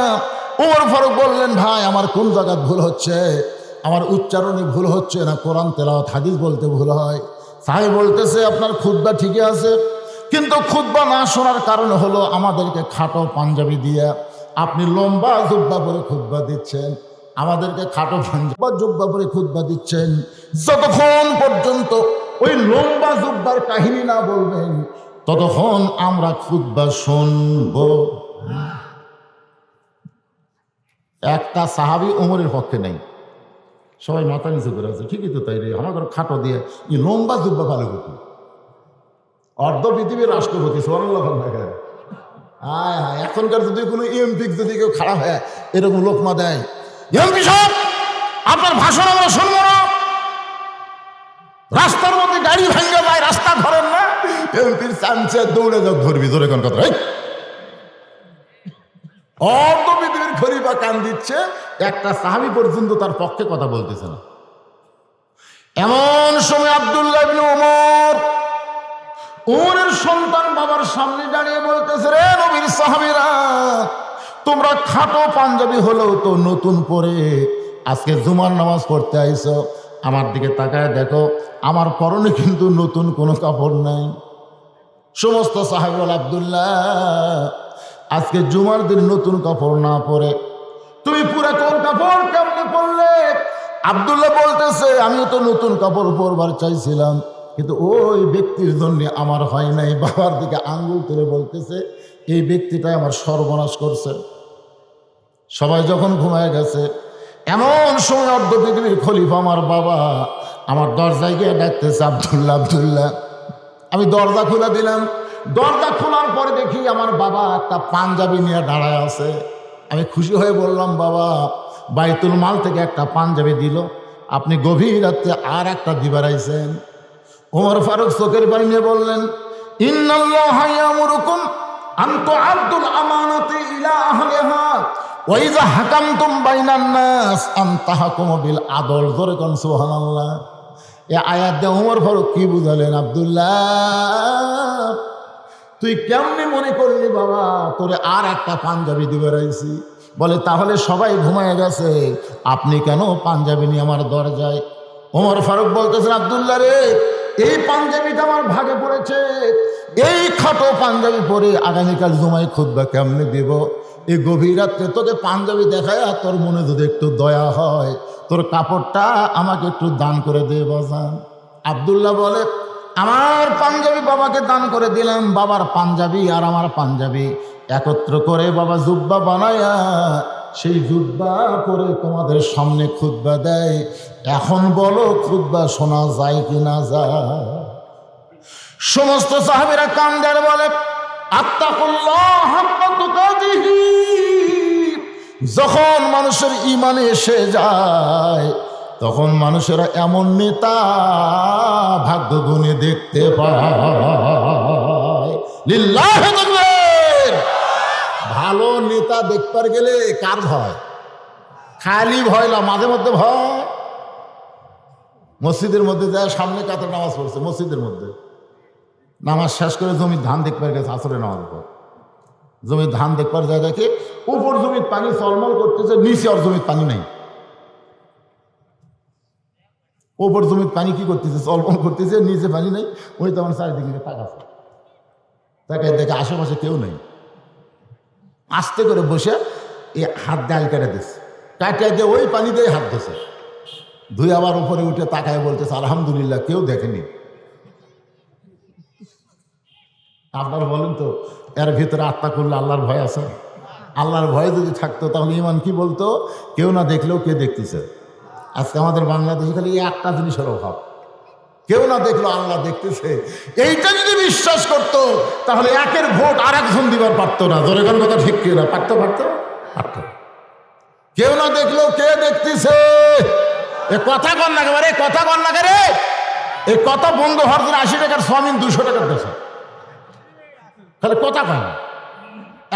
ওমর ফারুক বললেন, ভাই আমার কোন জায়গায় ভুল হচ্ছে? আমার উচ্চারণে ভুল হচ্ছে না কোরআন তেলাওয়াত হাদিস বলতে ভুল হয়? সাহাবী বলতেছে, আপনার খুতবা ঠিকই আছে, কিন্তু খুতবা না শোনার কারণ হলো আমাদেরকে খাটো পাঞ্জাবি দিয়ে আপনি লম্বা জুব্বা পরে খুতবা দিচ্ছেন, আমাদেরকে খাটো পাঞ্জাবি জুব্বা পরে খুতবা দিচ্ছেন। যতক্ষণ পর্যন্ত ওই লম্বা জুব্বার কাহিনী না বলবেন ততক্ষণ আমরা খুতবা শুনব। একটা সাহাবী ওমরের পক্ষে নেই, সবাই মাথা নিচু করে আছে। ঠিকই তো তাই রে, আমার খাটো দিয়ে এই লম্বা জুব্বা ভালো করতো অর্ধ পৃথিবীর রাষ্ট্রপতি। সুবহানাল্লাহ। এখনকার যদি কোনো এমপি যদি কেউ খারাপ হয় এরকম লোকমা দেয়, এমপি সাহেব আপনার ভাষণ আমরা শুনবো না, রাস্তার মধ্যে গাড়ি ভেঙে যায়, রাস্তা ধরেন না, এমপির চামচে দৌড়ে যাও ধরবি। জোরে কোন কথা? অর্ধ পৃথিবীর খলিফা কান দিচ্ছে, একটা সাহাবী পর্যন্ত তার পক্ষে কথা বলতেছে না। এমন সময় আব্দুল্লাহ ইবনে ওমরের সন্তান বাবার সামনে দাঁড়িয়ে বলতেছে, রে নবীর সাহাবীরা, তোমরা খাটো পাঞ্জাবি হলেও তো নতুন পরে আজকে জুমার নামাজ পড়তে আইছো, আমার দিকে তাকায় দেখো, আমার পরনে কিন্তু নতুন কোনো কাপড় নাই। সমস্ত সাহাবী বলে, আব্দুল্লাহ আজকে জুমার দিন নতুন কাপড় না পরে তুমি পুরাতন কাপড় কেমনে পরলে? আব্দুল্লাহ বলতেছে, আমিও তো নতুন কাপড় পরবার চাইছিলাম, কিন্তু ওই ব্যক্তির জন্য আমার হয় নাই। বাবার দিকে আঙ্গুল তুলে বলতেছে এই ব্যক্তিটাই আমার সর্বনাশ করছে। সবাই যখন ঘুমায় গেছে, এমন সময় অর্ধ পৃথিবীর খলিফা আমার বাবা আমার দরজায় গিয়ে ডাকতেছে, আব্দুল্লাহ আব্দুল্লাহ। আমি দরজা খুলে দিলাম। দরজা খোলার পরে দেখি আমার বাবা একটা পাঞ্জাবি নিয়ে দাঁড়ায় আছে। আমি খুশি হয়ে বললাম, বাবা বাইতুল মাল থেকে একটা পাঞ্জাবি দিল, আপনি গভীর রাত্রে আর একটা দিবার আইছেন। ওমর ফারুক চোখের পানি নিয়ে বললেন, ইন্নাল্লাহা ইয়ামুরুকুম আন তুআদ্দুল আমানাতি ইলা আহলিহা ওয়া ইযা হাকামতুম বাইনান নাস আন তাহকুমু বিল আদল। জোরে কোন সুবহানাল্লাহ। এই আয়াত দিয়ে ওমর ফারুক কি বুঝালেন, আব্দুল্লাহ তুই কেমনে মনে করলি বাবা তোরে আর একটা পাঞ্জাবি দিবার আইছি? বলে তাহলে সবাই ঘুমায় গেছে, আপনি কেন পাঞ্জাবি নিয়ে আমার দরজায়? ওমর ফারুক বলতেছেন, আব্দুল্লাহ রে, এই পাঞ্জাবিটা আমার ভাগে পড়েছে, এই খাটো পাঞ্জাবি পরে আগামীকাল জুমায় খুতবা কেমনে দেব? এই গভীর রাত্রে তোকে পাঞ্জাবি দেখায় তোর মনে যদি একটু দয়া হয়, তোর কাপড়টা আমাকে একটু দান করে দে বাজান। আব্দুল্লাহ বলে, আমার পাঞ্জাবি বাবাকে দান করে দিলাম। বাবার পাঞ্জাবি আর আমার পাঞ্জাবি একত্র করে বাবা জুব্বা বানায়া সেই জুব্বা পরে তোমাদের সামনে খুতবা দেয়। এখন বলো খুতবা শোনা যায় কি না যায়? সমস্ত সাহাবীরা কান্দার বলে, আত্তাকুল্লাহ হাক্কা তুকাতিহি। যখন মানুষের ঈমানে এসে যায় তখন মানুষেরা এমন নেতা ভাগ্য গুণে দেখতে পায়। লিল্লাহি তাকবীর। ভালো নেতা দেখতে গেলে কার ভয়? খালি ভয় না, মাঝে মধ্যে ভয়। মসজিদের মধ্যে যায়, সামনে কাতার নামাজ পড়ছে, মসজিদের মধ্যে নামাজ শেষ করে জমির ধান দেখবার গেছে আসরের নামাজ পর। জমির ধান দেখবার যায়, দেখে উপর জমির পানি চলমল করতেছে, নিচে আর জমির পানি নেই। ওপর জমির পানি কি করতেছে? চলমল করতেছে, নিচে পানি নেই। ওই তো আমার চারিদিকে তাকাচ্ছে, তাকায় দেখে আশেপাশে কেউ নেই। আস্তে করে বসে এই হাত ডাল কেটে দিচ্ছে, কাটিয়ে দিয়ে ওই পানি দিয়ে হাত ধুছে, ধুই আবার উপরে উঠে তাকায় বলতেছে আলহামদুলিল্লাহ কেউ দেখেনি। আপনারা বলেন তো এর ভিতরে আত্মা করলে আল্লাহর ভয় আছে? আল্লাহর ভয় যদি থাকতো তাহলে ইমান কি বলতো? কেউ না দেখলেও কে দেখতেছে। আজকে আমাদের বাংলাদেশে খালি একটা জিনিসের অভাব, কেউ না দেখলো আল্লাহ দেখতেছে। এইটা যদি বিশ্বাস করতো তাহলে একের ভোট আর একজন দিবার পারতো না। জোরে কোন কথা ঠিক কি না? পারতো? কেউ না দেখলো কে দেখতেছে? এ কথা কন না রে, কথা কন না রে। এই কথা বন্ধ হওয়ার জন্য 80 টাকার সোয়াবিন 200 টাকার দেশে, তাহলে কথা কন।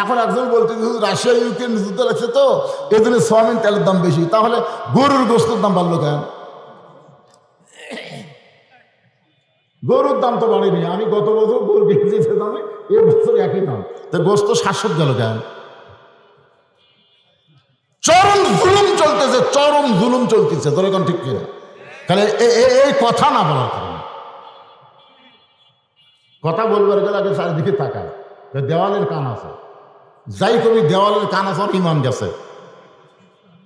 এখন একজন বলতে রাশিয়া ইউক্রেন যুদ্ধ লাগছে তো এই জন্য সোয়াবিন তেলের দাম বেশি, তাহলে গরুর গোস্তের দাম বাড়লো কেন? গরুর দাম তো বাড়েনি। আমি গত বছর গরু কিনেছি দামে, এ বছর একই দাম, তো গোস্ত 700 গেল কেন? চরম জুলুম চলতেছে, চরম জুলুম চলতেছে। তোর এখন ঠিক কিনা? তাহলে এই কথা না বলার কারণে, কথা বলবার গেলে আগে চারিদিকে তাকায়, দেওয়ালের কান আছে। যাই কবি দেওয়ালের কান আছে, ইমান গেছে।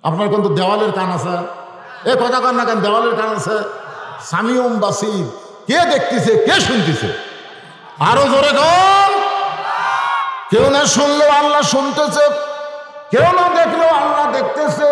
আপনার কিন্তু দেওয়ালের কান আছে, এ কথা কন না কেন? দেওয়ালের কান আছে। সামিউম বাসির, কে দেখতেছে কে শুনতেছে? আরো জোরে কন। কেউ না শুনলেও আল্লাহ শুনতেছে, কেউ না দেখলেও আল্লাহ দেখতেছে।